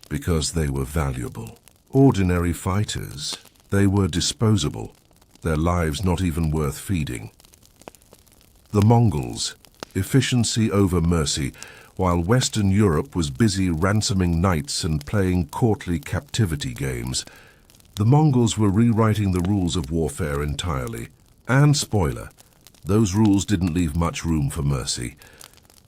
because they were valuable. Ordinary fighters, they were disposable, their lives not even worth feeding. The Mongols, efficiency over mercy. While Western Europe was busy ransoming knights and playing courtly captivity games, the Mongols were rewriting the rules of warfare entirely. And spoiler, those rules didn't leave much room for mercy.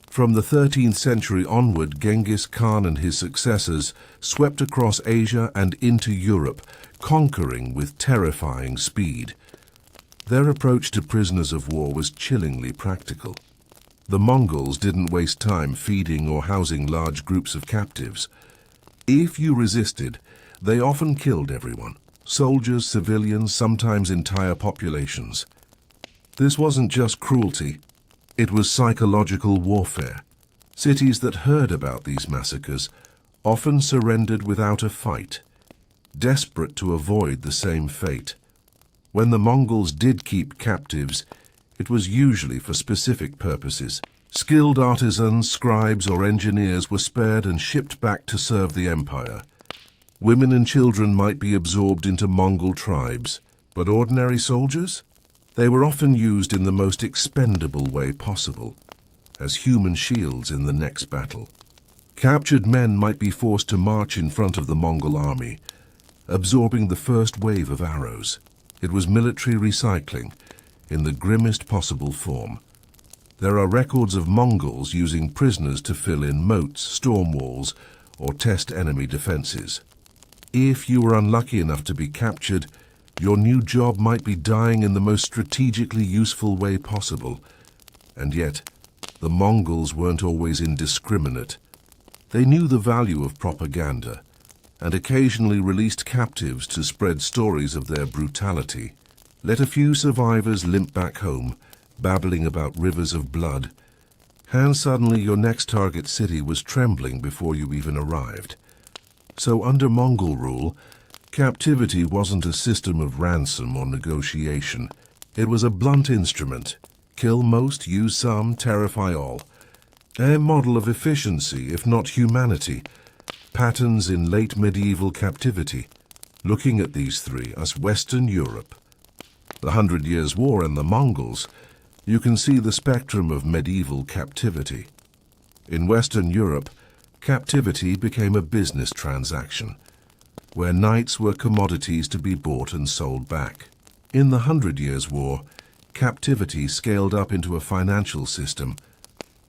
From the 13th century onward, Genghis Khan and his successors swept across Asia and into Europe, conquering with terrifying speed. Their approach to prisoners of war was chillingly practical. The Mongols didn't waste time feeding or housing large groups of captives. If you resisted, they often killed everyone. Soldiers, civilians, sometimes entire populations. This wasn't just cruelty, it was psychological warfare. Cities that heard about these massacres often surrendered without a fight, desperate to avoid the same fate. When the Mongols did keep captives, it was usually for specific purposes. Skilled artisans, scribes, or engineers were spared and shipped back to serve the empire. Women and children might be absorbed into Mongol tribes, but ordinary soldiers? They were often used in the most expendable way possible, as human shields in the next battle. Captured men might be forced to march in front of the Mongol army, absorbing the first wave of arrows. It was military recycling, in the grimmest possible form. There are records of Mongols using prisoners to fill in moats, storm walls, or test enemy defenses. If you were unlucky enough to be captured, your new job might be dying in the most strategically useful way possible. And yet, the Mongols weren't always indiscriminate. They knew the value of propaganda, and occasionally released captives to spread stories of their brutality. Let a few survivors limp back home, babbling about rivers of blood, and suddenly your next target city was trembling before you even arrived. So under Mongol rule, captivity wasn't a system of ransom or negotiation. It was a blunt instrument. Kill most, use some, terrify all. A model of efficiency, if not humanity. Patterns in late medieval captivity. Looking at these three as Western Europe, the 100 Years' War and the Mongols, you can see the spectrum of medieval captivity. In Western Europe, captivity became a business transaction, where knights were commodities to be bought and sold back. In the 100 Years' War, captivity scaled up into a financial system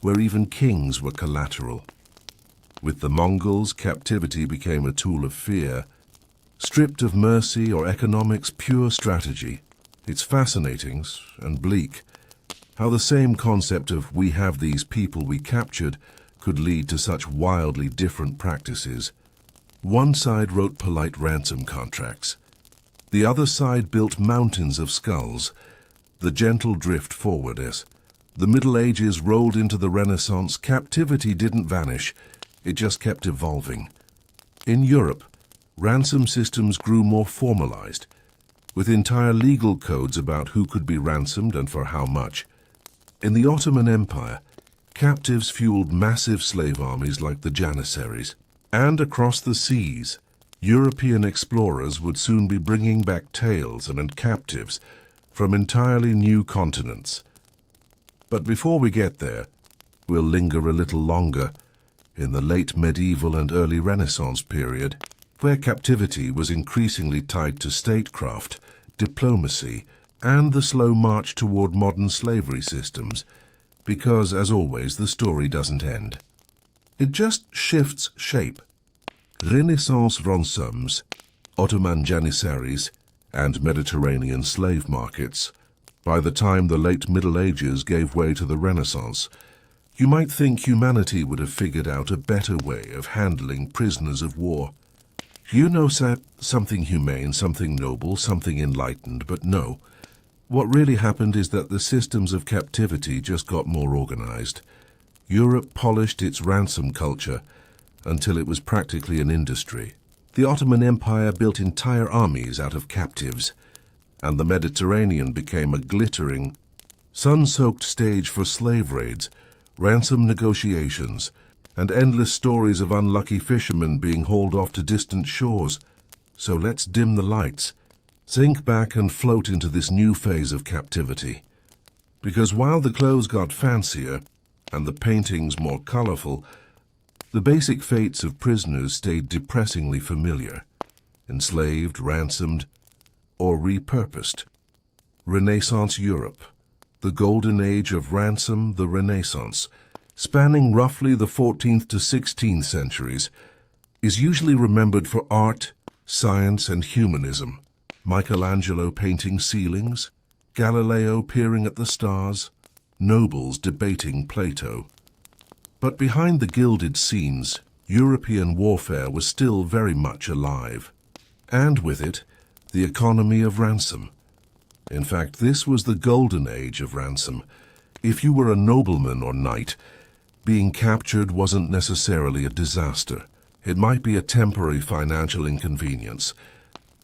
where even kings were collateral. With the Mongols, captivity became a tool of fear. Stripped of mercy or economics, pure strategy. It's fascinating and bleak how the same concept of "we have these people we captured" could lead to such wildly different practices. One side wrote polite ransom contracts. The other side built mountains of skulls. The gentle drift forward as the Middle Ages rolled into the Renaissance. Captivity didn't vanish, it just kept evolving. In Europe, ransom systems grew more formalized, with entire legal codes about who could be ransomed and for how much. In the Ottoman Empire, captives fueled massive slave armies like the Janissaries. And across the seas, European explorers would soon be bringing back tales and captives from entirely new continents. But before we get there, we'll linger a little longer in the late medieval and early Renaissance period, where captivity was increasingly tied to statecraft, diplomacy, and the slow march toward modern slavery systems, because, as always, the story doesn't end. It just shifts shape. Renaissance ransoms, Ottoman janissaries, and Mediterranean slave markets. By the time the late Middle Ages gave way to the Renaissance, you might think humanity would have figured out a better way of handling prisoners of war. You know, something humane, something noble, something enlightened, but no. What really happened is that the systems of captivity just got more organized. Europe polished its ransom culture until it was practically an industry. The Ottoman Empire built entire armies out of captives, and the Mediterranean became a glittering, sun-soaked stage for slave raids, ransom negotiations, and endless stories of unlucky fishermen being hauled off to distant shores. So let's dim the lights, sink back and float into this new phase of captivity. Because while the clothes got fancier and the paintings more colorful, the basic fates of prisoners stayed depressingly familiar: enslaved, ransomed, or repurposed. Renaissance Europe, the golden age of ransom, the Renaissance, spanning roughly the 14th to 16th centuries, is usually remembered for art, science, and humanism. Michelangelo painting ceilings, Galileo peering at the stars, nobles debating Plato. But behind the gilded scenes, European warfare was still very much alive. And with it, the economy of ransom. In fact, this was the golden age of ransom. If you were a nobleman or knight, being captured wasn't necessarily a disaster. It might be a temporary financial inconvenience.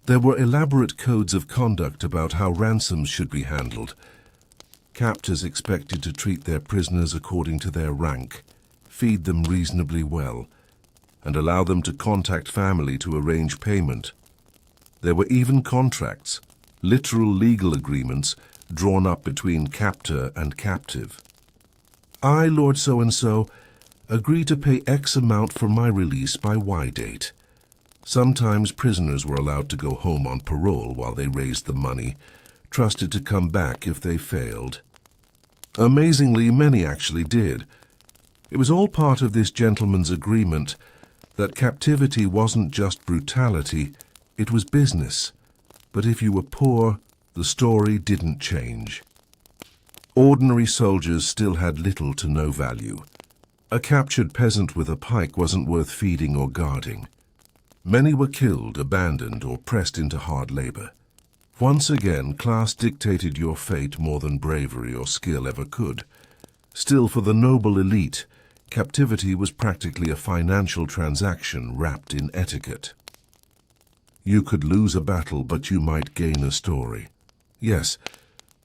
There were elaborate codes of conduct about how ransoms should be handled. Captors expected to treat their prisoners according to their rank, feed them reasonably well, and allow them to contact family to arrange payment. There were even contracts, literal legal agreements, drawn up between captor and captive. I, Lord So-and-so, agree to pay X amount for my release by Y date. Sometimes prisoners were allowed to go home on parole while they raised the money, trusted to come back if they failed. Amazingly, many actually did. It was all part of this gentleman's agreement that captivity wasn't just brutality, it was business. But if you were poor, the story didn't change. Ordinary soldiers still had little to no value. A captured peasant with a pike wasn't worth feeding or guarding. Many were killed, abandoned, or pressed into hard labor. Once again, class dictated your fate more than bravery or skill ever could. Still, for the noble elite, captivity was practically a financial transaction wrapped in etiquette. You could lose a battle, but you might gain a story. Yes,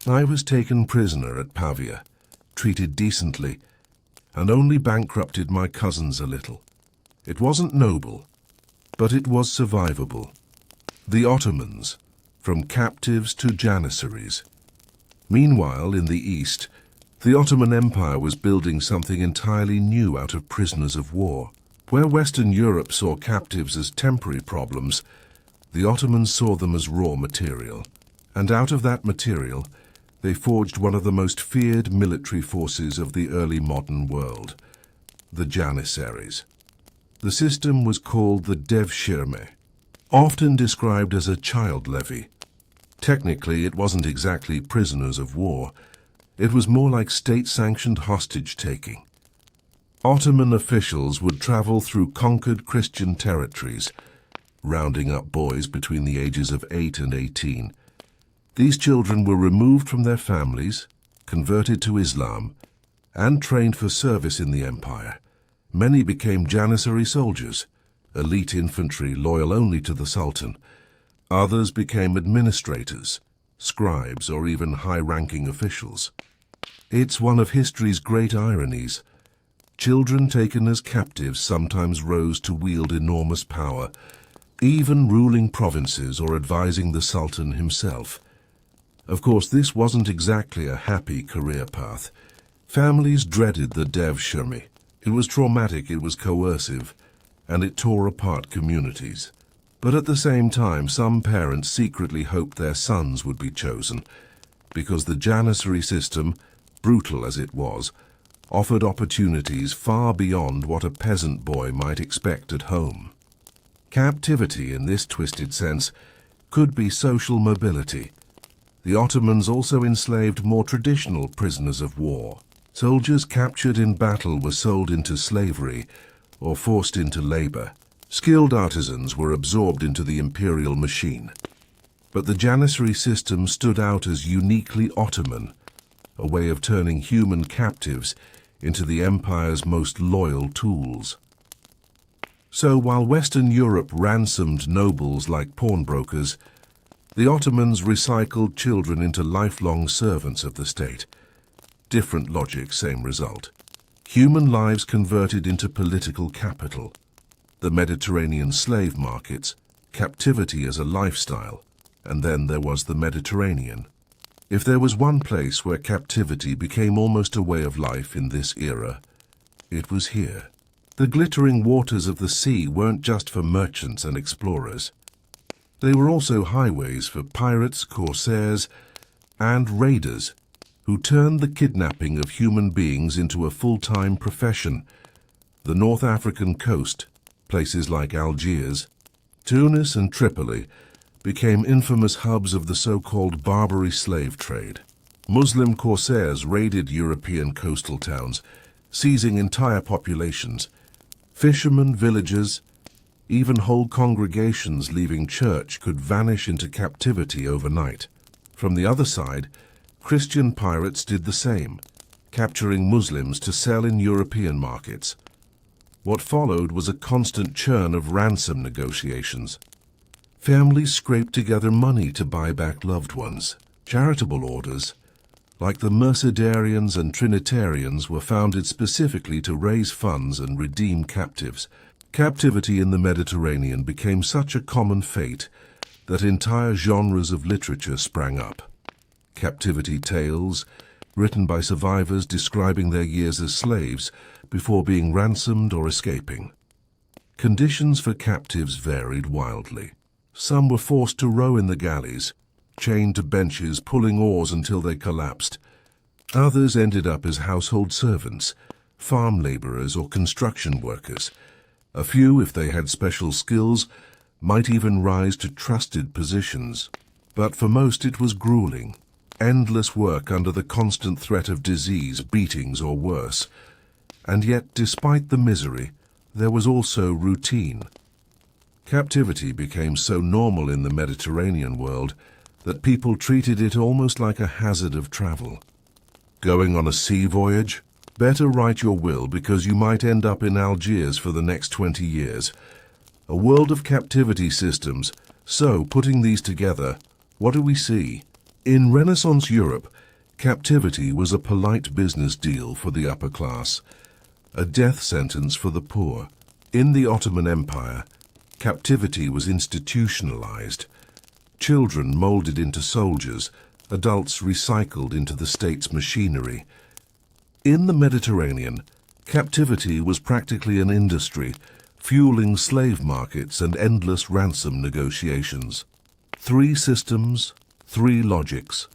I was taken prisoner at Pavia, treated decently, and only bankrupted my cousins a little. It wasn't noble, but it was survivable. The Ottomans, from captives to janissaries. Meanwhile, in the East, the Ottoman Empire was building something entirely new out of prisoners of war. Where Western Europe saw captives as temporary problems, the Ottomans saw them as raw material. And out of that material, they forged one of the most feared military forces of the early modern world, the Janissaries. The system was called the devshirme, often described as a child levy. Technically, it wasn't exactly prisoners of war. It was more like state-sanctioned hostage-taking. Ottoman officials would travel through conquered Christian territories, rounding up boys between the ages of 8 and 18. These children were removed from their families, converted to Islam, and trained for service in the empire. Many became Janissary soldiers, elite infantry loyal only to the Sultan. Others became administrators, scribes, or even high-ranking officials. It's one of history's great ironies. Children taken as captives sometimes rose to wield enormous power, even ruling provinces or advising the Sultan himself. Of course, this wasn't exactly a happy career path. Families dreaded the devshirme. It was traumatic, it was coercive, and it tore apart communities. But at the same time, some parents secretly hoped their sons would be chosen, because the Janissary system, brutal as it was, offered opportunities far beyond what a peasant boy might expect at home. Captivity, in this twisted sense, could be social mobility. The Ottomans also enslaved more traditional prisoners of war. Soldiers captured in battle were sold into slavery or forced into labor. Skilled artisans were absorbed into the imperial machine. But the Janissary system stood out as uniquely Ottoman, a way of turning human captives into the empire's most loyal tools. So while Western Europe ransomed nobles like pawnbrokers, the Ottomans recycled children into lifelong servants of the state. Different logic, same result. Human lives converted into political capital. The Mediterranean slave markets, captivity as a lifestyle, and then there was the Mediterranean. If there was one place where captivity became almost a way of life in this era, it was here. The glittering waters of the sea weren't just for merchants and explorers. They were also highways for pirates, corsairs, and raiders who turned the kidnapping of human beings into a full-time profession. The North African coast, places like Algiers, Tunis, and Tripoli, became infamous hubs of the so-called Barbary slave trade. Muslim corsairs raided European coastal towns, seizing entire populations. Fishermen, villagers, even whole congregations leaving church could vanish into captivity overnight. From the other side, Christian pirates did the same, capturing Muslims to sell in European markets. What followed was a constant churn of ransom negotiations. Families scraped together money to buy back loved ones. Charitable orders, like the Mercedarians and Trinitarians, were founded specifically to raise funds and redeem captives. Captivity in the Mediterranean became such a common fate that entire genres of literature sprang up. Captivity tales, written by survivors describing their years as slaves before being ransomed or escaping. Conditions for captives varied wildly. Some were forced to row in the galleys, chained to benches, pulling oars until they collapsed. Others ended up as household servants, farm laborers, or construction workers. A few, if they had special skills, might even rise to trusted positions. But for most it was grueling. Endless work under the constant threat of disease, beatings, or worse. And yet, despite the misery, there was also routine. Captivity became so normal in the Mediterranean world that people treated it almost like a hazard of travel. Going on a sea voyage? Better write your will, because you might end up in Algiers for the next 20 years. A world of captivity systems. So, putting these together, what do we see? In Renaissance Europe, captivity was a polite business deal for the upper class, a death sentence for the poor. In the Ottoman Empire, captivity was institutionalized. Children molded into soldiers, adults recycled into the state's machinery. In the Mediterranean, captivity was practically an industry, fueling slave markets and endless ransom negotiations. 3 systems, Three logics.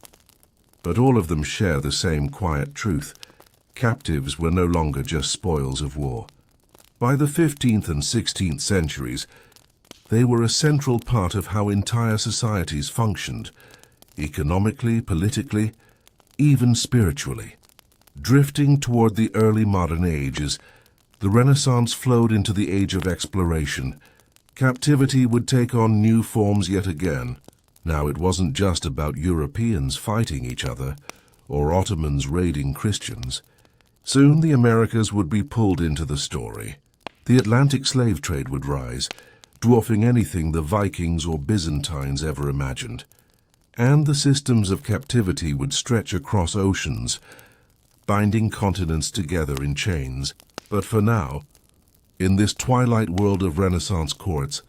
But all of them share the same quiet truth. Captives were no longer just spoils of war. By the 15th and 16th centuries, they were a central part of how entire societies functioned, economically, politically, even spiritually. Drifting toward the early modern age as the Renaissance flowed into the age of exploration, captivity would take on new forms yet again. Now it wasn't just about Europeans fighting each other or Ottomans raiding Christians. Soon the Americas would be pulled into the story. The Atlantic slave trade would rise, dwarfing anything the Vikings or Byzantines ever imagined. And the systems of captivity would stretch across oceans, binding continents together in chains. But for now, in this twilight world of Renaissance courts,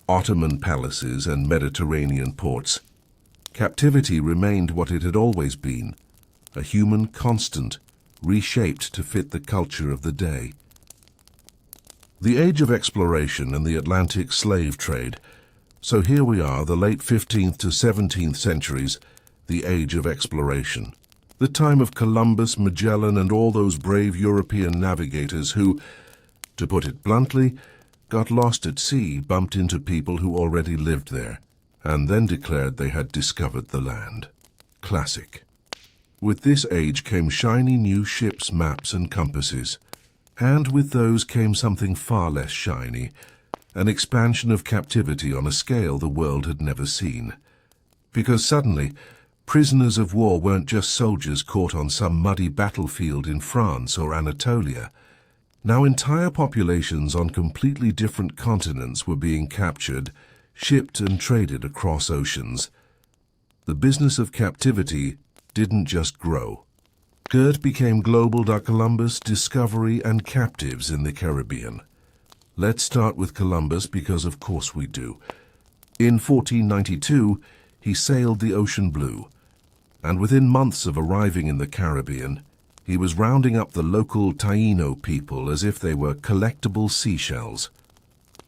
Ottoman palaces and Mediterranean ports, captivity remained what it had always been, a human constant, reshaped to fit the culture of the day. The age of exploration and the Atlantic slave trade. So here we are, the late 15th to 17th centuries, the age of exploration. The time of Columbus, Magellan, and all those brave European navigators who, to put it bluntly, got lost at sea, bumped into people who already lived there, and then declared they had discovered the land. Classic. With this age came shiny new ships, maps, and compasses. And with those came something far less shiny, an expansion of captivity on a scale the world had never seen. Because suddenly, prisoners of war weren't just soldiers caught on some muddy battlefield in France or Anatolia. Now entire populations on completely different continents were being captured, shipped and traded across oceans. The business of captivity didn't just grow. It became global. Columbus, discovery, and captives in the Caribbean. Let's start with Columbus because of course we do. In 1492, he sailed the ocean blue, and within months of arriving in the Caribbean, he was rounding up the local Taino people as if they were collectible seashells.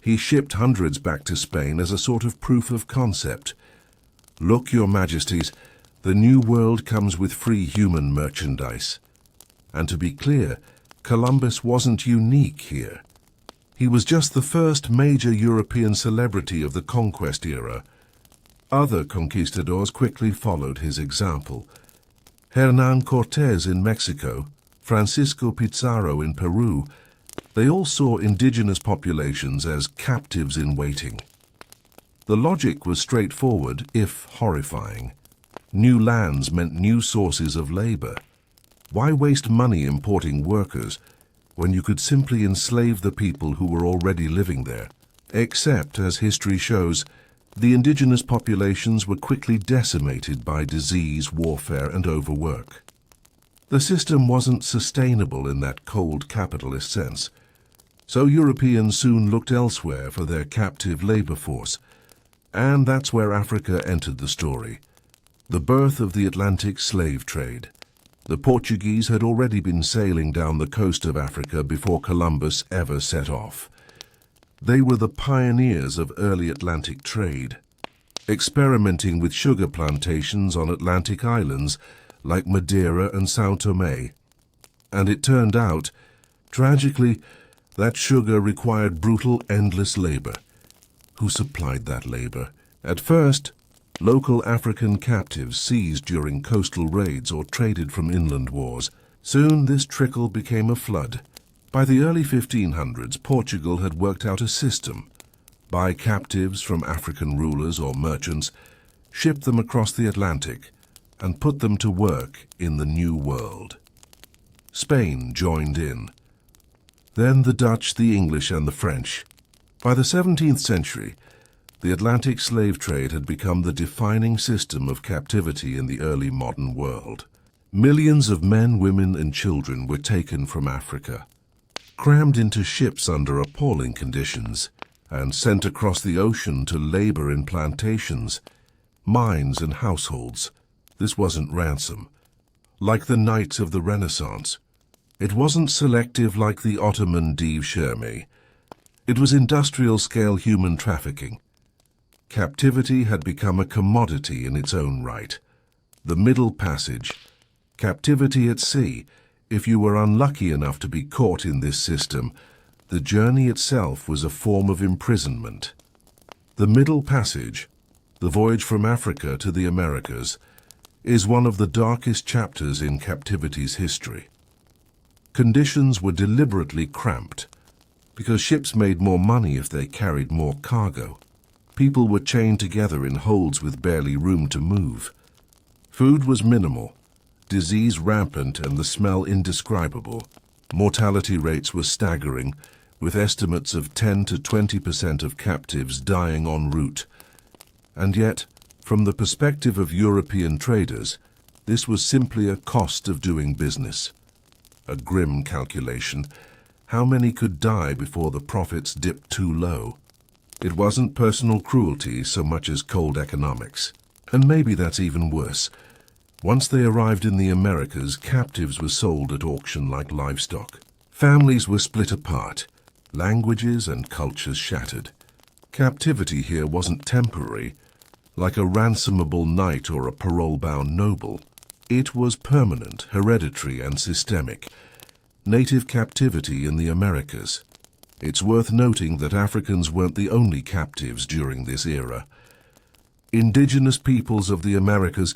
He shipped hundreds back to Spain as a sort of proof of concept. Look, your majesties, the New World comes with free human merchandise. And to be clear, Columbus wasn't unique here. He was just the first major European celebrity of the conquest era. Other conquistadors quickly followed his example. Hernán Cortés in Mexico, Francisco Pizarro in Peru, they all saw indigenous populations as captives in waiting. The logic was straightforward, if horrifying. New lands meant new sources of labor. Why waste money importing workers when you could simply enslave the people who were already living there? Except, as history shows, the indigenous populations were quickly decimated by disease, warfare, and overwork. The system wasn't sustainable in that cold capitalist sense, so Europeans soon looked elsewhere for their captive labor force, and that's where Africa entered the story. The birth of the Atlantic slave trade. The Portuguese had already been sailing down the coast of Africa before Columbus ever set off. They were the pioneers of early Atlantic trade, experimenting with sugar plantations on Atlantic islands like Madeira and São Tomé. And it turned out, tragically, that sugar required brutal, endless labor. Who supplied that labor? At first, local African captives seized during coastal raids or traded from inland wars. Soon this trickle became a flood. By the early 1500s, Portugal had worked out a system. Buy captives from African rulers or merchants, ship them across the Atlantic, and put them to work in the New World. Spain joined in. Then the Dutch, the English, and the French. By the 17th century, the Atlantic slave trade had become the defining system of captivity in the early modern world. Millions of men, women, and children were taken from Africa, crammed into ships under appalling conditions, and sent across the ocean to labor in plantations, mines, and households. This wasn't ransom, like the knights of the Renaissance. It wasn't selective like the Ottoman div-shirme. It was industrial-scale human trafficking. Captivity had become a commodity in its own right. The Middle Passage, captivity at sea. If you were unlucky enough to be caught in this system, the journey itself was a form of imprisonment. The Middle Passage, the voyage from Africa to the Americas, is one of the darkest chapters in captivity's history. Conditions were deliberately cramped, because ships made more money if they carried more cargo. People were chained together in holds with barely room to move. Food was minimal, disease rampant, and the smell indescribable. Mortality rates were staggering, with estimates of 10 to 20% of captives dying en route. And yet, from the perspective of European traders, this was simply a cost of doing business. A grim calculation. How many could die before the profits dipped too low? It wasn't personal cruelty so much as cold economics. And maybe that's even worse. Once they arrived in the Americas, captives were sold at auction like livestock. Families were split apart, languages and cultures shattered. Captivity here wasn't temporary, like a ransomable knight or a parole-bound noble. It was permanent, hereditary, and systemic. Native captivity in the Americas. It's worth noting that Africans weren't the only captives during this era. Indigenous peoples of the Americas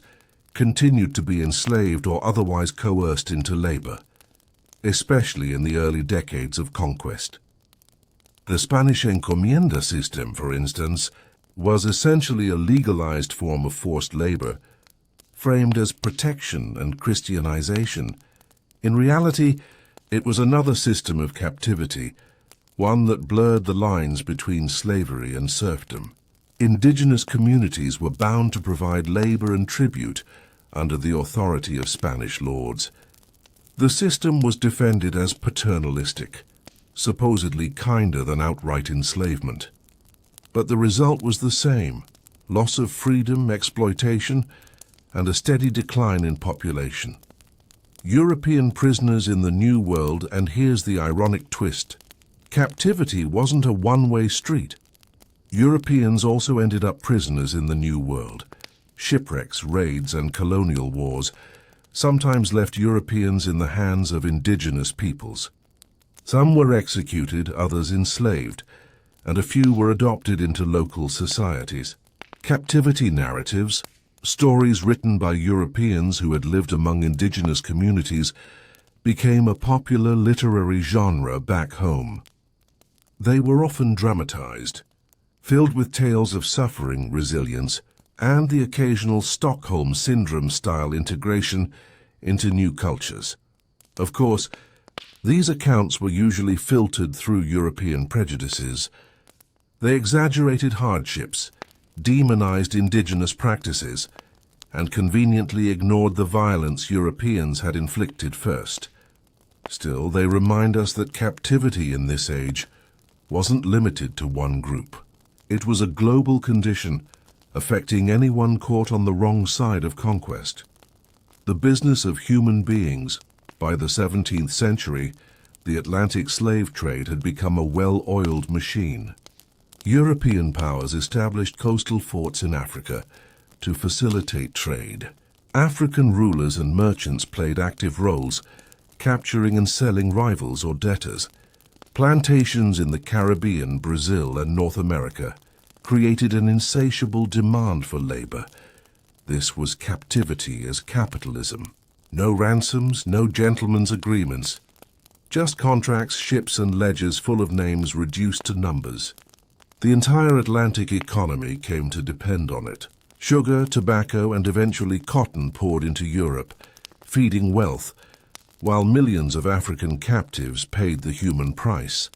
continued to be enslaved or otherwise coerced into labor, especially in the early decades of conquest. The Spanish encomienda system, for instance, was essentially a legalized form of forced labor, framed as protection and Christianization. In reality, it was another system of captivity, one that blurred the lines between slavery and serfdom. Indigenous communities were bound to provide labor and tribute under the authority of Spanish lords. The system was defended as paternalistic, supposedly kinder than outright enslavement. But the result was the same: loss of freedom, exploitation, and a steady decline in population. European prisoners in the New World, and here's the ironic twist: captivity wasn't a one-way street. Europeans also ended up prisoners in the New World. Shipwrecks, raids, and colonial wars sometimes left Europeans in the hands of indigenous peoples. Some were executed, others enslaved, and a few were adopted into local societies. Captivity narratives, stories written by Europeans who had lived among indigenous communities, became a popular literary genre back home. They were often dramatized, filled with tales of suffering, resilience, and the occasional Stockholm Syndrome-style integration into new cultures. Of course, these accounts were usually filtered through European prejudices. They exaggerated hardships, demonized indigenous practices, and conveniently ignored the violence Europeans had inflicted first. Still, they remind us that captivity in this age wasn't limited to one group. It was a global condition, affecting anyone caught on the wrong side of conquest. The business of human beings. By the 17th century, the Atlantic slave trade had become a well-oiled machine. European powers established coastal forts in Africa to facilitate trade. African rulers and merchants played active roles, capturing and selling rivals or debtors. Plantations in the Caribbean, Brazil, and North America created an insatiable demand for labor. This was captivity as capitalism. No ransoms, no gentlemen's agreements. Just contracts, ships, and ledgers full of names reduced to numbers. The entire Atlantic economy came to depend on it. Sugar, tobacco, and eventually cotton poured into Europe, feeding wealth, while millions of African captives paid the human price.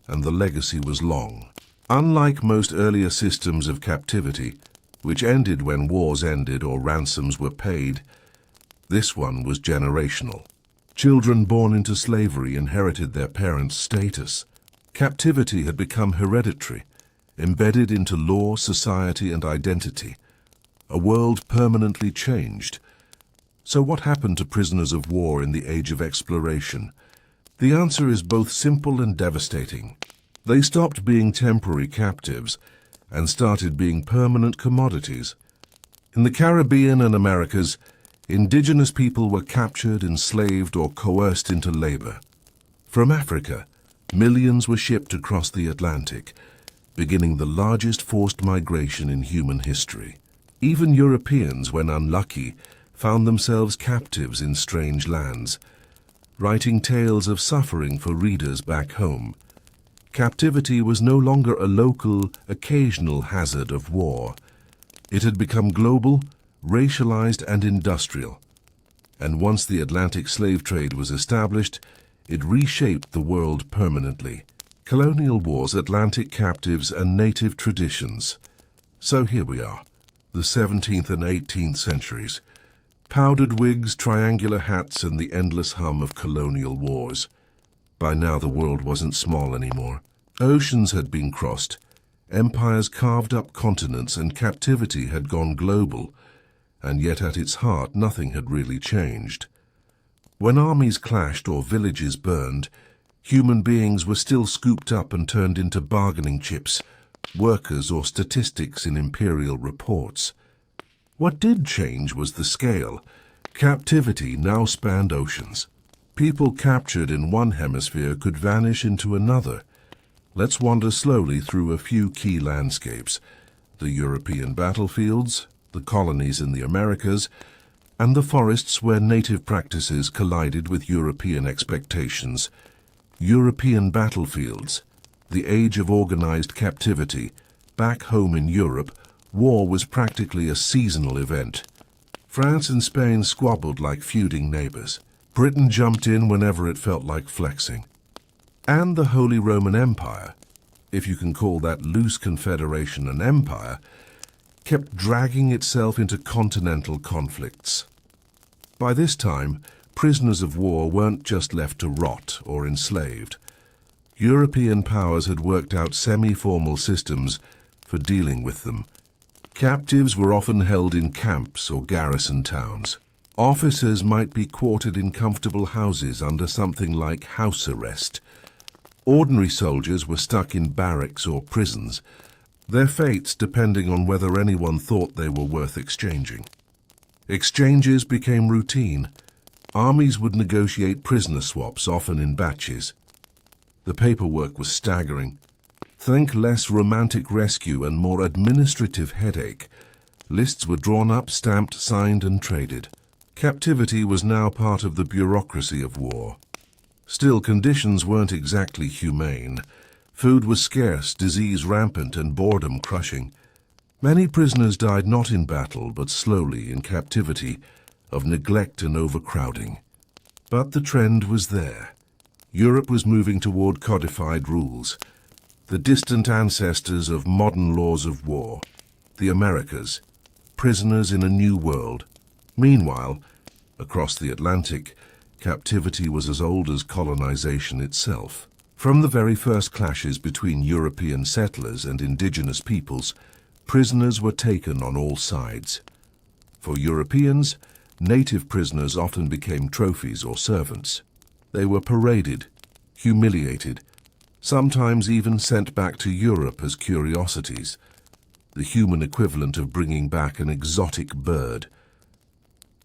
And the legacy was long. Unlike most earlier systems of captivity, which ended when wars ended or ransoms were paid, this one was generational. Children born into slavery inherited their parents' status. Captivity had become hereditary, embedded into law, society, and identity. A world permanently changed. So what happened to prisoners of war in the age of exploration? The answer is both simple and devastating. They stopped being temporary captives and started being permanent commodities. In the Caribbean and Americas, indigenous people were captured, enslaved, or coerced into labor. From Africa, millions were shipped across the Atlantic, beginning the largest forced migration in human history. Even Europeans, when unlucky, found themselves captives in strange lands, writing tales of suffering for readers back home. Captivity was no longer a local, occasional hazard of war. It had become global, racialized, and industrial. And once the Atlantic slave trade was established, it reshaped the world permanently. Colonial wars, Atlantic captives, and native traditions. So here we are, the 17th and 18th centuries. Powdered wigs, triangular hats, and the endless hum of colonial wars. By now the world wasn't small anymore. Oceans had been crossed, empires carved up continents, and captivity had gone global, and yet at its heart nothing had really changed. When armies clashed or villages burned, human beings were still scooped up and turned into bargaining chips, workers, or statistics in imperial reports. What did change was the scale. Captivity now spanned oceans. People captured in one hemisphere could vanish into another. Let's wander slowly through a few key landscapes: the European battlefields, the colonies in the Americas, and the forests where native practices collided with European expectations. European battlefields, the age of organized captivity. Back home in Europe, war was practically a seasonal event. France and Spain squabbled like feuding neighbors. Britain jumped in whenever it felt like flexing. And the Holy Roman Empire, if you can call that loose confederation an empire, kept dragging itself into continental conflicts. By this time, prisoners of war weren't just left to rot or enslaved. European powers had worked out semi-formal systems for dealing with them. Captives were often held in camps or garrison towns. Officers might be quartered in comfortable houses under something like house arrest. Ordinary soldiers were stuck in barracks or prisons, their fates depending on whether anyone thought they were worth exchanging. Exchanges became routine. Armies would negotiate prisoner swaps, often in batches. The paperwork was staggering. Think less romantic rescue and more administrative headache. Lists were drawn up, stamped, signed, and traded. Captivity was now part of the bureaucracy of war. Still, conditions weren't exactly humane. Food was scarce, disease rampant, and boredom crushing. Many prisoners died not in battle, but slowly in captivity, of neglect and overcrowding. But the trend was there. Europe was moving toward codified rules, the distant ancestors of modern laws of war. The Americas, prisoners in a new world. Meanwhile, across the Atlantic, captivity was as old as colonization itself. From the very first clashes between European settlers and indigenous peoples, prisoners were taken on all sides. For Europeans, native prisoners often became trophies or servants. They were paraded, humiliated, sometimes even sent back to Europe as curiosities, the human equivalent of bringing back an exotic bird.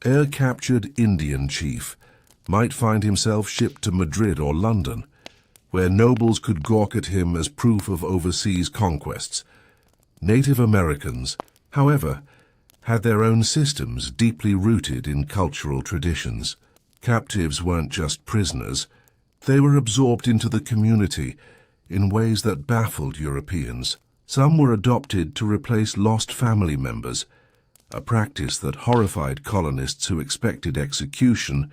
A captured Indian chief might find himself shipped to Madrid or London, where nobles could gawk at him as proof of overseas conquests. Native Americans, however, had their own systems deeply rooted in cultural traditions. Captives weren't just prisoners. They were absorbed into the community in ways that baffled Europeans. Some were adopted to replace lost family members, a practice that horrified colonists who expected execution,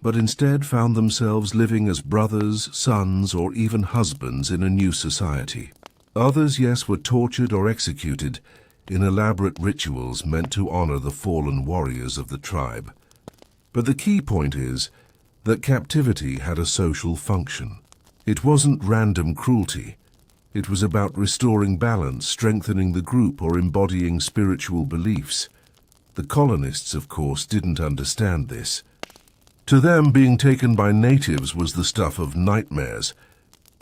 but instead found themselves living as brothers, sons, or even husbands in a new society. Others, yes, were tortured or executed in elaborate rituals meant to honor the fallen warriors of the tribe. But the key point is that captivity had a social function. It wasn't random cruelty. It was about restoring balance, strengthening the group, or embodying spiritual beliefs. The colonists, of course, didn't understand this. To them, being taken by natives was the stuff of nightmares.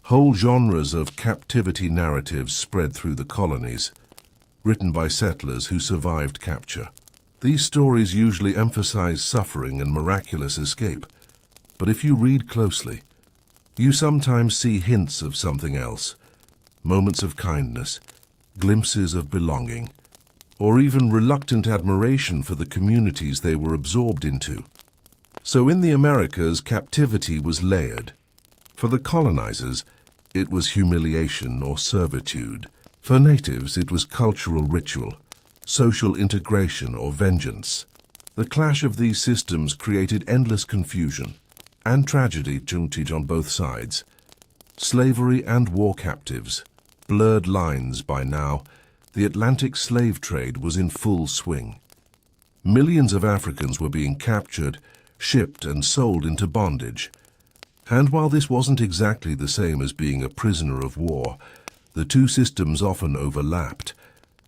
Whole genres of captivity narratives spread through the colonies. written by settlers who survived capture. These stories usually emphasize suffering and miraculous escape, but if you read closely, you sometimes see hints of something else, moments of kindness, glimpses of belonging, or even reluctant admiration for the communities they were absorbed into. So in the Americas, captivity was layered. For the colonizers, it was humiliation or servitude. For natives, it was cultural ritual, social integration or vengeance. The clash of these systems created endless confusion and tragedy on both sides. Slavery and war captives, blurred lines by now. The Atlantic slave trade was in full swing. Millions of Africans were being captured, shipped and sold into bondage. And while this wasn't exactly the same as being a prisoner of war, the two systems often overlapped.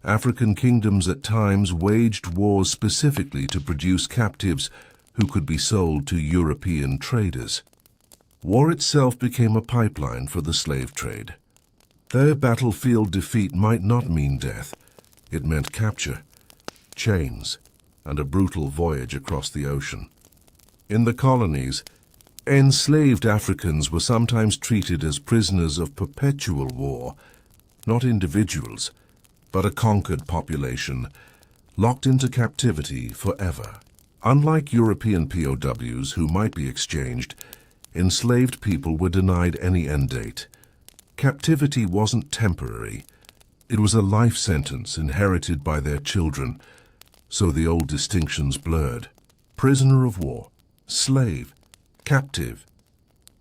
African kingdoms at times waged wars specifically to produce captives who could be sold to European traders. War itself became a pipeline for the slave trade. Their battlefield defeat might not mean death. It meant capture, chains, and a brutal voyage across the ocean. In the colonies, enslaved Africans were sometimes treated as prisoners of perpetual war, not individuals, but a conquered population, locked into captivity forever. Unlike European POWs who might be exchanged, enslaved people were denied any end date. Captivity wasn't temporary. It was a life sentence inherited by their children, so the old distinctions blurred. Prisoner of war, slave, captive.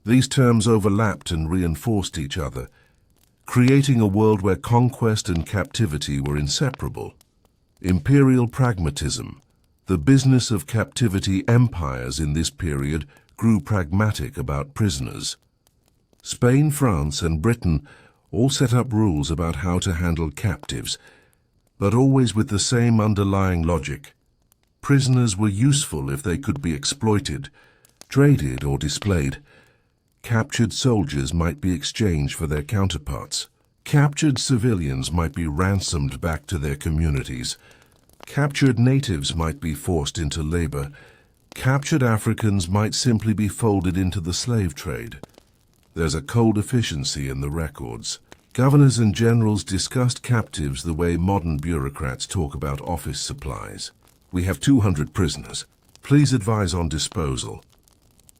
These terms overlapped and reinforced each other, creating a world where conquest and captivity were inseparable. Imperial pragmatism, the business of captivity. Empires in this period grew pragmatic about prisoners. Spain, France, and Britain all set up rules about how to handle captives, but always with the same underlying logic. Prisoners were useful if they could be exploited, traded, or displayed. Captured soldiers might be exchanged for their counterparts. Captured civilians might be ransomed back to their communities. Captured natives might be forced into labor. Captured Africans might simply be folded into the slave trade. There's a cold efficiency in the records. Governors and generals discussed captives the way modern bureaucrats talk about office supplies. We have 200 prisoners. Please advise on disposal.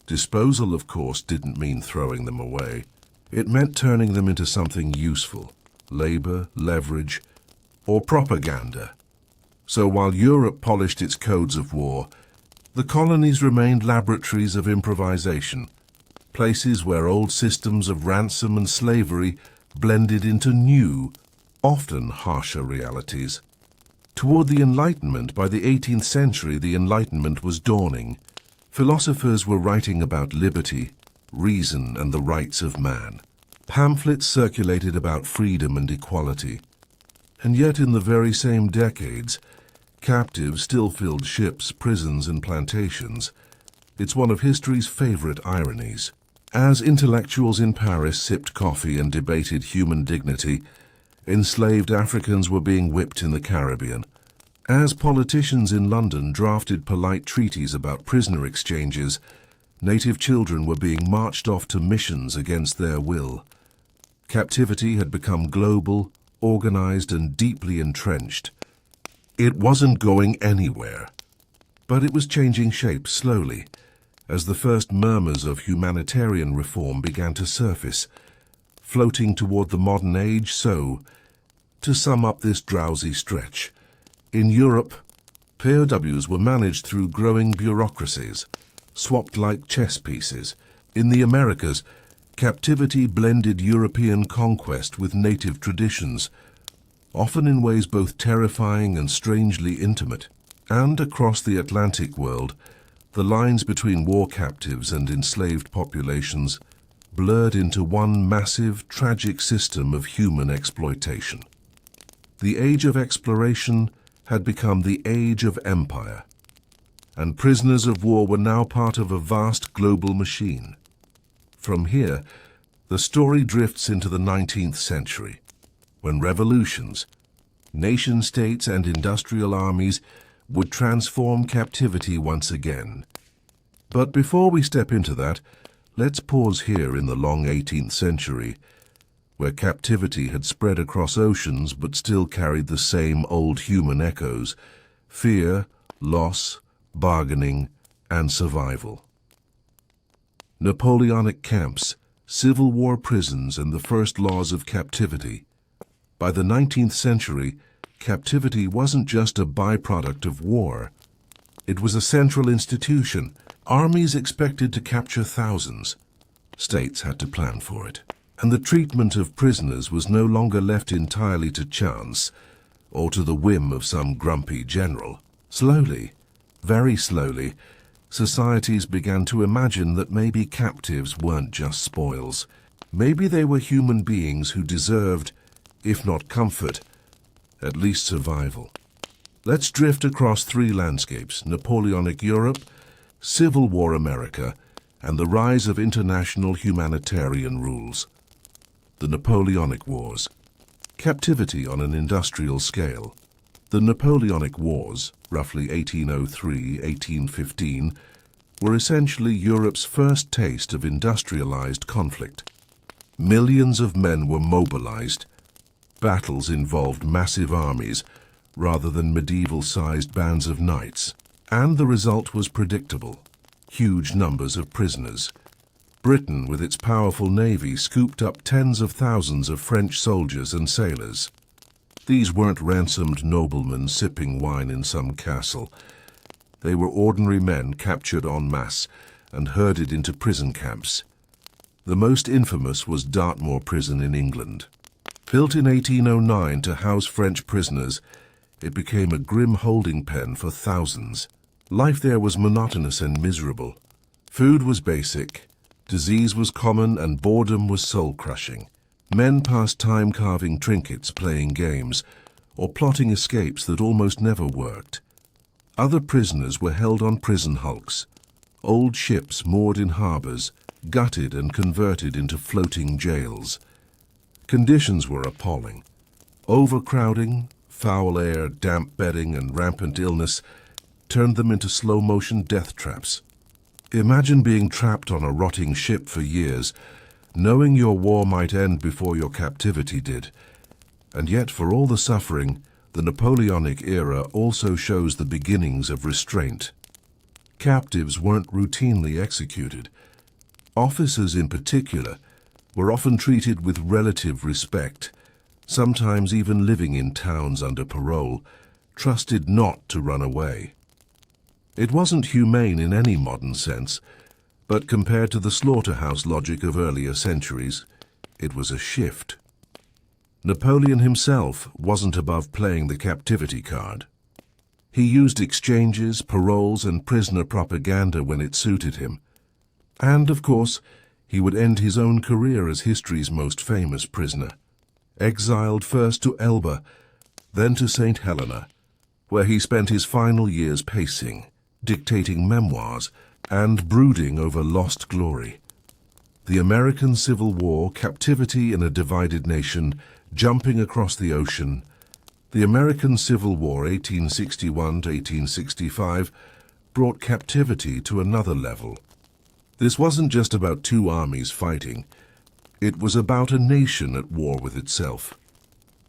Disposal, of course, didn't mean throwing them away. It meant turning them into something useful, labor, leverage, or propaganda. So while Europe polished its codes of war, the colonies remained laboratories of improvisation, places where old systems of ransom and slavery blended into new, often harsher realities. Toward the Enlightenment, by the 18th century, the Enlightenment was dawning. Philosophers were writing about liberty, reason, and the rights of man. Pamphlets circulated about freedom and equality. And yet in the very same decades, captives still filled ships, prisons, and plantations. It's one of history's favorite ironies. As intellectuals in Paris sipped coffee and debated human dignity, enslaved Africans were being whipped in the Caribbean. As politicians in London drafted polite treaties about prisoner exchanges, native children were being marched off to missions against their will. Captivity had become global, organized, and deeply entrenched. It wasn't going anywhere, but it was changing shape slowly, as the first murmurs of humanitarian reform began to surface, floating toward the modern age. So, to sum up this drowsy stretch, in Europe, POWs were managed through growing bureaucracies, swapped like chess pieces. In the Americas, captivity blended European conquest with native traditions, often in ways both terrifying and strangely intimate. And across the Atlantic world, the lines between war captives and enslaved populations blurred into one massive, tragic system of human exploitation. The age of exploration had become the age of empire, and prisoners of war were now part of a vast global machine. From here, the story drifts into the 19th century, when revolutions, Nation-states and industrial armies would transform captivity once again. But before we step into that, let's pause here in the long 18th century, where captivity had spread across oceans but still carried the same old human echoes: fear, loss, bargaining, and survival. Napoleonic camps, Civil War prisons, and the first laws of captivity. By the 19th century, captivity wasn't just a byproduct of war. It was a central institution. Armies expected to capture thousands. States had to plan for it. And the treatment of prisoners was no longer left entirely to chance or to the whim of some grumpy general. Slowly, very slowly, societies began to imagine that maybe captives weren't just spoils. Maybe they were human beings who deserved, if not comfort, at least survival. Let's drift across three landscapes: Napoleonic Europe, Civil War America, and the rise of international humanitarian rules. The Napoleonic Wars. Captivity on an industrial scale. The Napoleonic Wars, roughly 1803–1815, were essentially Europe's first taste of industrialized conflict. Millions of men were mobilized. Battles involved massive armies rather than medieval-sized bands of knights. And the result was predictable: huge numbers of prisoners. Britain, with its powerful navy, scooped up tens of thousands of French soldiers and sailors. These weren't ransomed noblemen sipping wine in some castle. They were ordinary men captured en masse and herded into prison camps. The most infamous was Dartmoor Prison in England. Built in 1809 to house French prisoners, it became a grim holding pen for thousands. Life there was monotonous and miserable. Food was basic, disease was common, and boredom was soul-crushing. Men passed time carving trinkets, playing games, or plotting escapes that almost never worked. Other prisoners were held on prison hulks, old ships moored in harbors, gutted and converted into floating jails. Conditions were appalling. Overcrowding, foul air, damp bedding, and rampant illness turned them into slow-motion death traps. Imagine being trapped on a rotting ship for years, knowing your war might end before your captivity did. And yet, for all the suffering, the Napoleonic era also shows the beginnings of restraint. Captives weren't routinely executed. Officers in particular were often treated with relative respect, sometimes even living in towns under parole, trusted not to run away. It wasn't humane in any modern sense, but compared to the slaughterhouse logic of earlier centuries, it was a shift. Napoleon himself wasn't above playing the captivity card. He used exchanges, paroles, and prisoner propaganda when it suited him. And, of course, he would end his own career as history's most famous prisoner, exiled first to Elba, then to St. Helena, where he spent his final years pacing, dictating memoirs, and brooding over lost glory. The American Civil War, captivity in a divided nation, jumping across the ocean. The American Civil War, 1861–1865, brought captivity to another level. This wasn't just about two armies fighting. It was about a nation at war with itself.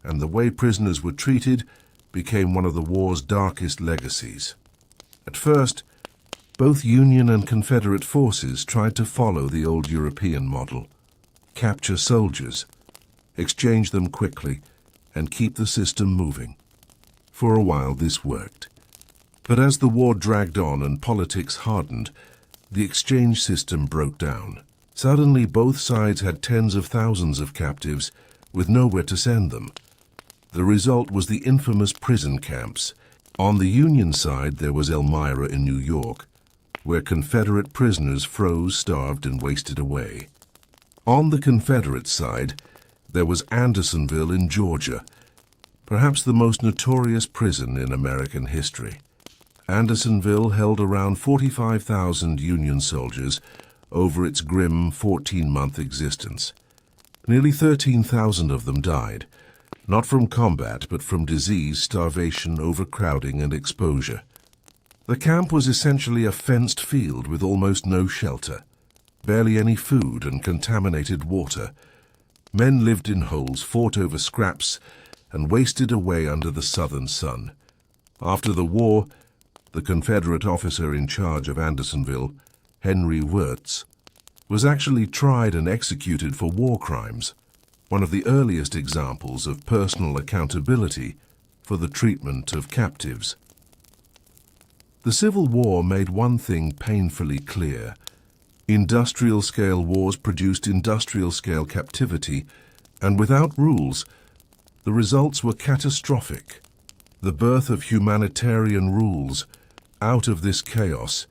And the way prisoners were treated became one of the war's darkest legacies. At first, both Union and Confederate forces tried to follow the old European model: capture soldiers, exchange them quickly, and keep the system moving. For a while this worked. But as the war dragged on and politics hardened, the exchange system broke down. Suddenly both sides had tens of thousands of captives with nowhere to send them. The result was the infamous prison camps. On the Union side there was Elmira in New York, where Confederate prisoners froze, starved, and wasted away. On the Confederate side, there was Andersonville in Georgia, perhaps the most notorious prison in American history. Andersonville held around 45,000 Union soldiers over its grim 14-month existence. Nearly 13,000 of them died, Not from combat, but from disease, starvation, overcrowding, and exposure. The camp was essentially a fenced field with almost no shelter, barely any food and contaminated water. Men lived in holes, fought over scraps, and wasted away under the southern sun. After the war, the Confederate officer in charge of Andersonville, Henry Wirtz, was actually tried and executed for war crimes, one of the earliest examples of personal accountability for the treatment of captives. The Civil War made one thing painfully clear. Industrial-scale wars produced industrial-scale captivity, and without rules, the results were catastrophic. The birth of humanitarian rules. Out of this chaos,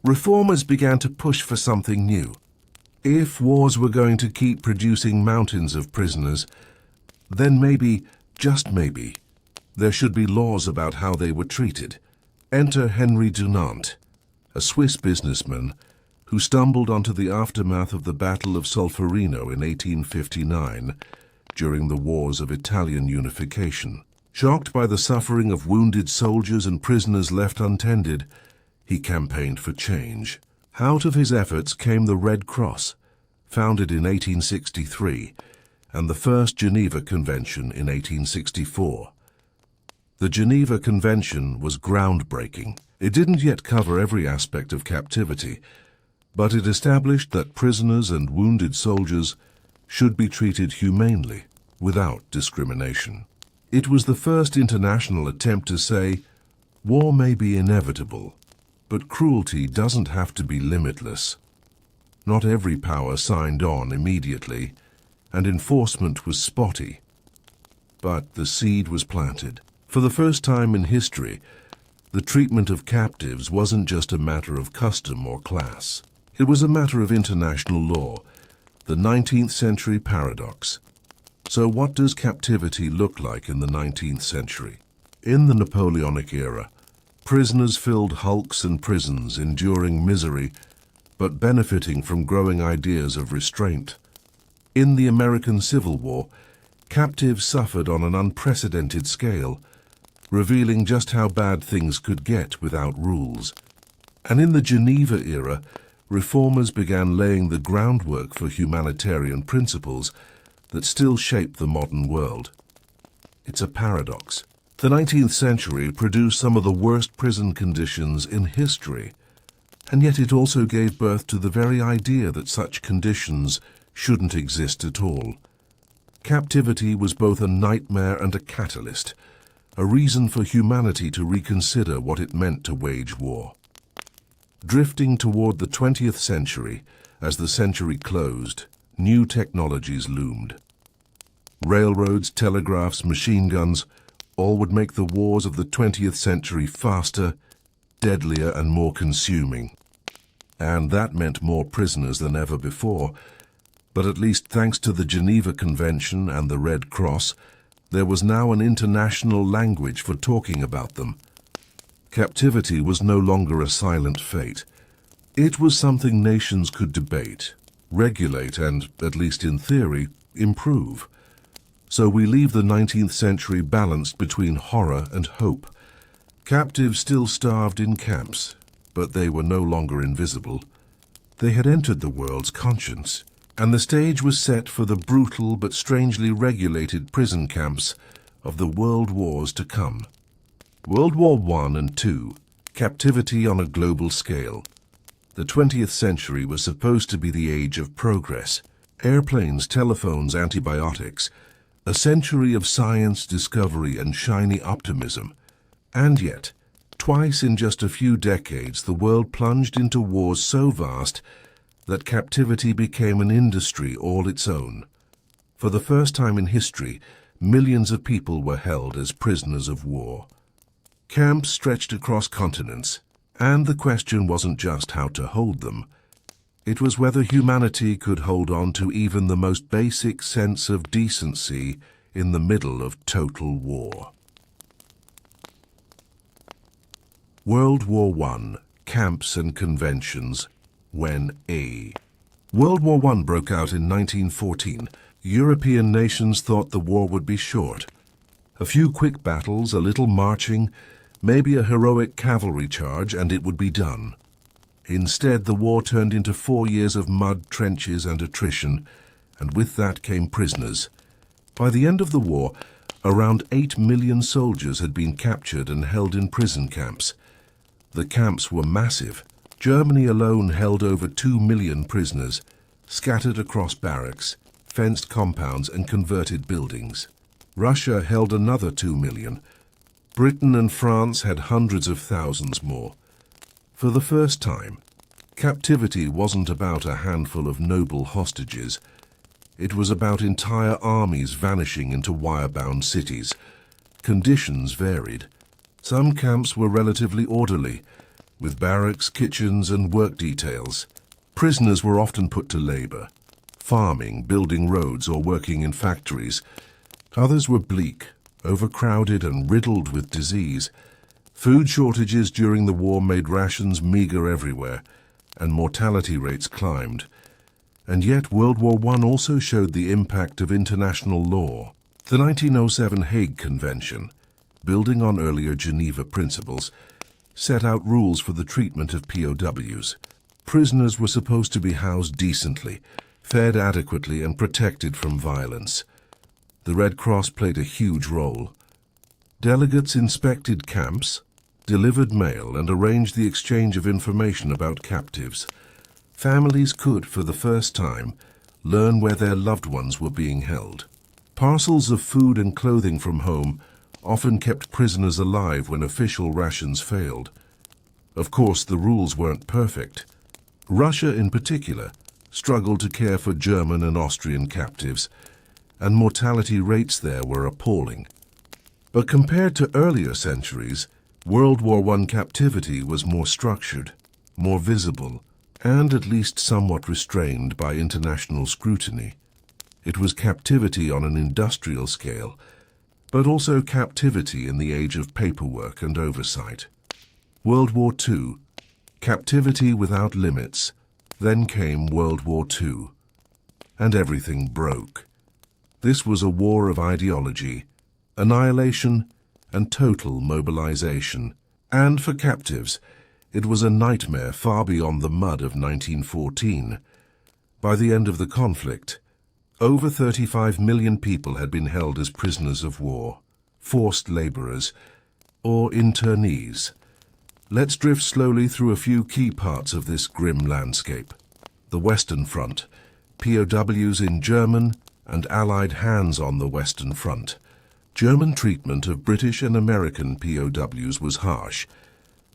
reformers began to push for something new. If wars were going to keep producing mountains of prisoners, then maybe, just maybe, there should be laws about how they were treated. Enter Henry Dunant, a Swiss businessman who stumbled onto the aftermath of the Battle of Solferino in 1859 during the wars of Italian unification. Shocked by the suffering of wounded soldiers and prisoners left untended, he campaigned for change. Out of his efforts came the Red Cross, founded in 1863, and the First Geneva Convention in 1864. The Geneva Convention was groundbreaking. It didn't yet cover every aspect of captivity, but it established that prisoners and wounded soldiers should be treated humanely, without discrimination. It was the first international attempt to say, war may be inevitable, but cruelty doesn't have to be limitless. Not every power signed on immediately, and enforcement was spotty. But the seed was planted. For the first time in history, the treatment of captives wasn't just a matter of custom or class. It was a matter of international law, the 19th century paradox. So what does captivity look like in the 19th century? In the Napoleonic era, prisoners filled hulks and prisons, enduring misery, but benefiting from growing ideas of restraint. In the American Civil War, captives suffered on an unprecedented scale, revealing just how bad things could get without rules. And in the Geneva era, reformers began laying the groundwork for humanitarian principles that still shape the modern world. It's a paradox. The 19th century produced some of the worst prison conditions in history, and yet it also gave birth to the very idea that such conditions shouldn't exist at all. Captivity was both a nightmare and a catalyst, a reason for humanity to reconsider what it meant to wage war. Drifting toward the 20th century, as the century closed, new technologies loomed. Railroads, telegraphs, machine guns, all would make the wars of the 20th century faster, deadlier, and more consuming. And that meant more prisoners than ever before. But at least thanks to the Geneva Convention and the Red Cross, there was now an international language for talking about them. Captivity was no longer a silent fate. It was something nations could debate, regulate, and, at least in theory, improve. So we leave the 19th century balanced between horror and hope. Captives still starved in camps, but they were no longer invisible. They had entered the world's conscience, and the stage was set for the brutal but strangely regulated prison camps of the world wars to come. World War I and II, captivity on a global scale. The 20th century was supposed to be the age of progress. Airplanes, telephones, antibiotics, a century of science, discovery, and shiny optimism. And yet, twice in just a few decades, the world plunged into wars so vast that captivity became an industry all its own. For the first time in history, millions of people were held as prisoners of war. Camps stretched across continents, and the question wasn't just how to hold them. It was whether humanity could hold on to even the most basic sense of decency in the middle of total war. World War I, Camps and Conventions, when A. World War I broke out in 1914, European nations thought the war would be short. A few quick battles, a little marching, maybe a heroic cavalry charge, and it would be done. Instead, the war turned into 4 years of mud, trenches, and attrition, and with that came prisoners. By the end of the war, around 8 million soldiers had been captured and held in prison camps. The camps were massive. Germany alone held over 2 million prisoners, scattered across barracks, fenced compounds, and converted buildings. Russia held another 2 million. Britain and France had hundreds of thousands more. For the first time, captivity wasn't about a handful of noble hostages. It was about entire armies vanishing into wire-bound cities. Conditions varied. Some camps were relatively orderly, with barracks, kitchens, and work details. Prisoners were often put to labor, farming, building roads, or working in factories. Others were bleak, overcrowded, and riddled with disease. Food shortages during the war made rations meager everywhere, and mortality rates climbed. And yet World War I also showed the impact of international law. The 1907 Hague Convention, building on earlier Geneva principles, set out rules for the treatment of POWs. Prisoners were supposed to be housed decently, fed adequately, and protected from violence. The Red Cross played a huge role. Delegates inspected camps, delivered mail, and arranged the exchange of information about captives. Families could, for the first time, learn where their loved ones were being held. Parcels of food and clothing from home often kept prisoners alive when official rations failed. Of course, the rules weren't perfect. Russia, in particular, struggled to care for German and Austrian captives, and mortality rates there were appalling. But compared to earlier centuries, World War I captivity was more structured, more visible, and at least somewhat restrained by international scrutiny. It was captivity on an industrial scale, but also captivity in the age of paperwork and oversight. World War II, captivity without limits. Then came World War II, and everything broke. This was a war of ideology, annihilation, and total mobilization. And for captives, it was a nightmare far beyond the mud of 1914. By the end of the conflict, over 35 million people had been held as prisoners of war, forced laborers, or internees. Let's drift slowly through a few key parts of this grim landscape. The Western Front, POWs in German and Allied hands on the Western Front. German treatment of British and American POWs was harsh,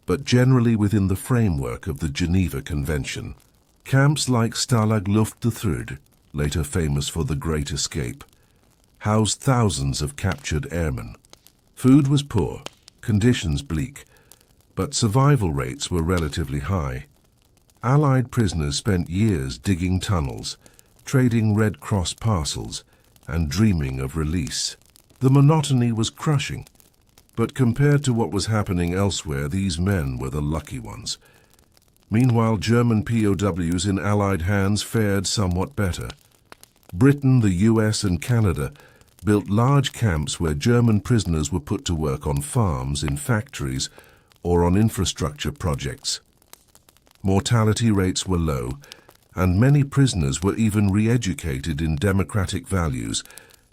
but generally within the framework of the Geneva Convention. Camps like Stalag Luft III, later famous for the Great Escape, housed thousands of captured airmen. Food was poor, conditions bleak, but survival rates were relatively high. Allied prisoners spent years digging tunnels, trading Red Cross parcels, and dreaming of release. The monotony was crushing, but compared to what was happening elsewhere, these men were the lucky ones. Meanwhile, German POWs in Allied hands fared somewhat better. Britain, the US, and Canada built large camps where German prisoners were put to work on farms, in factories, or on infrastructure projects. Mortality rates were low, and many prisoners were even re-educated in democratic values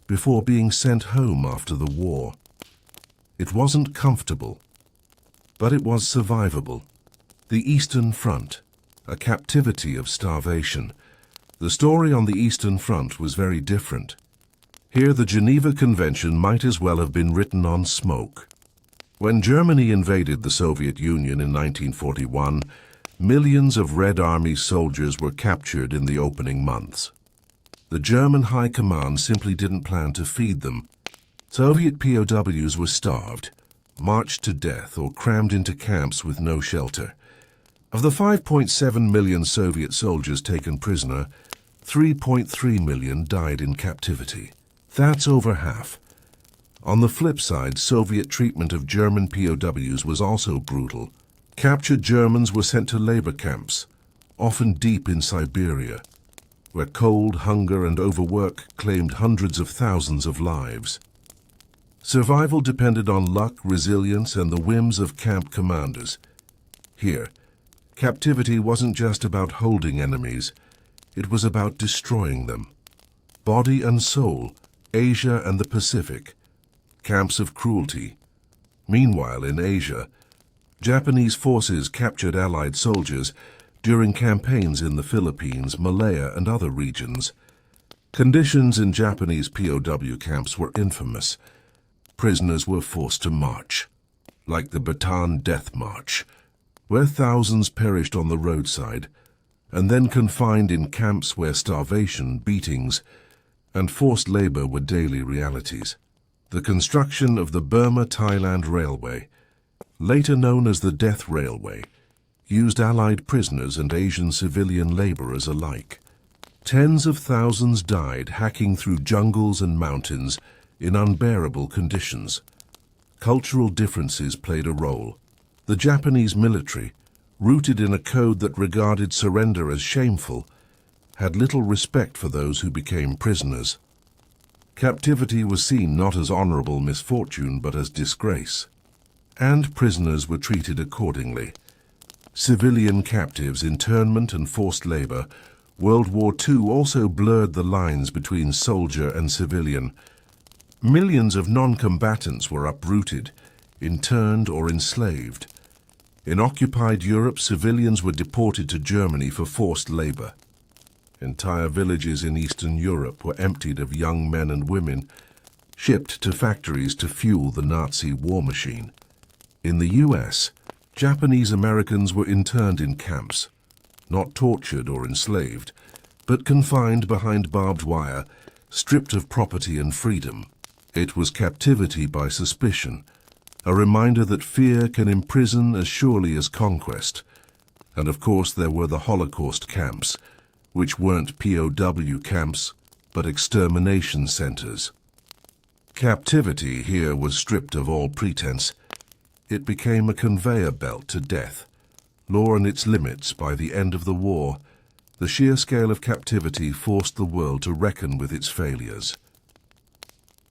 before being sent home after the war. It wasn't comfortable, but it was survivable. The Eastern Front, a captivity of starvation. The story on the Eastern Front was very different. Here the Geneva Convention might as well have been written on smoke. When Germany invaded the Soviet Union in 1941, millions of Red Army soldiers were captured in the opening months. The German High Command simply didn't plan to feed them. Soviet POWs were starved, marched to death, or crammed into camps with no shelter. Of the 5.7 million Soviet soldiers taken prisoner, 3.3 million died in captivity. That's over half. On the flip side, Soviet treatment of German POWs was also brutal. Captured Germans were sent to labor camps, often deep in Siberia. where cold, hunger, and overwork claimed hundreds of thousands of lives. Survival depended on luck, resilience, and the whims of camp commanders. Here, captivity wasn't just about holding enemies, it was about destroying them. Body and soul, Asia and the Pacific, camps of cruelty. Meanwhile, in Asia, Japanese forces captured Allied soldiers during campaigns in the Philippines, Malaya, and other regions. Conditions in Japanese POW camps were infamous. Prisoners were forced to march, like the Bataan Death March, where thousands perished on the roadside, and then confined in camps where starvation, beatings, and forced labor were daily realities. The construction of the Burma-Thailand Railway, later known as the Death Railway, used Allied prisoners and Asian civilian laborers alike. Tens of thousands died hacking through jungles and mountains in unbearable conditions. Cultural differences played a role. The Japanese military, rooted in a code that regarded surrender as shameful, had little respect for those who became prisoners. Captivity was seen not as honorable misfortune but as disgrace, and prisoners were treated accordingly. Civilian captives, internment, and forced labor. World War II also blurred the lines between soldier and civilian. Millions of non-combatants were uprooted, interned, or enslaved. In occupied Europe, civilians were deported to Germany for forced labor. Entire villages in Eastern Europe were emptied of young men and women, shipped to factories to fuel the Nazi war machine. In the US, Japanese Americans were interned in camps, not tortured or enslaved, but confined behind barbed wire, stripped of property and freedom. It was captivity by suspicion, a reminder that fear can imprison as surely as conquest. And of course there were the Holocaust camps, which weren't POW camps, but extermination centers. Captivity here was stripped of all pretense. It became a conveyor belt to death. Law and its limits by the end of the war, the sheer scale of captivity forced the world to reckon with its failures.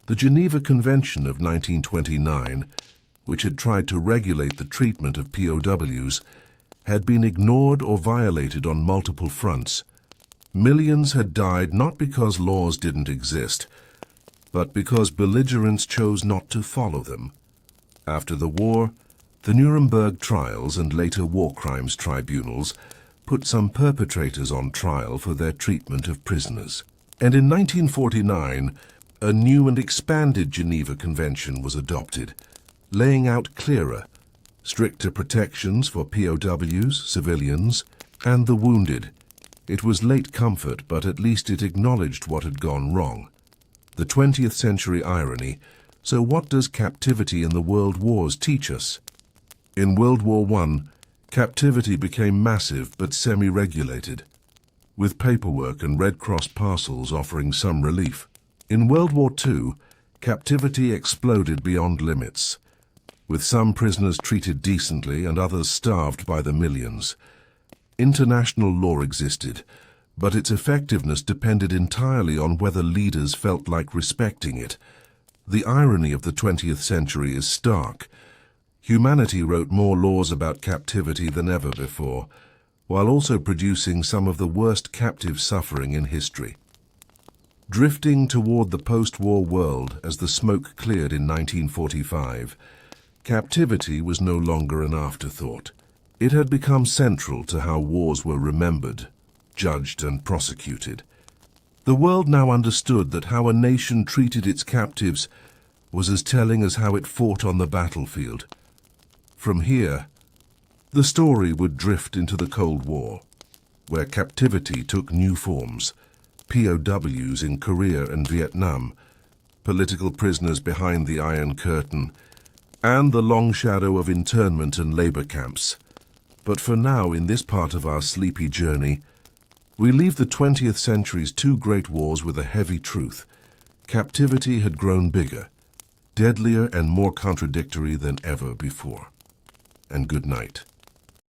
The Geneva Convention of 1929, which had tried to regulate the treatment of POWs, had been ignored or violated on multiple fronts. Millions had died not because laws didn't exist, but because belligerents chose not to follow them. After the war, the Nuremberg trials and later war crimes tribunals put some perpetrators on trial for their treatment of prisoners. And in 1949, a new and expanded Geneva Convention was adopted, laying out clearer, stricter protections for POWs, civilians, and the wounded. It was late comfort, but at least it acknowledged what had gone wrong. The 20th century irony. So what does captivity in the world wars teach us? In World War I, captivity became massive but semi-regulated, with paperwork and Red Cross parcels offering some relief. In World War II, captivity exploded beyond limits, with some prisoners treated decently and others starved by the millions. International law existed, but its effectiveness depended entirely on whether leaders felt like respecting it. The irony of the 20th century is stark. Humanity wrote more laws about captivity than ever before, while also producing some of the worst captive suffering in history. Drifting toward the post-war world as the smoke cleared in 1945, captivity was no longer an afterthought. It had become central to how wars were remembered, judged, and prosecuted. The world now understood that how a nation treated its captives was as telling as how it fought on the battlefield. From here, the story would drift into the Cold War, where captivity took new forms: POWs in Korea and Vietnam, political prisoners behind the Iron Curtain, and the long shadow of internment and labor camps. But for now, in this part of our sleepy journey, we leave the 20th century's two great wars with a heavy truth. Captivity had grown bigger, deadlier, and more contradictory than ever before. And good night.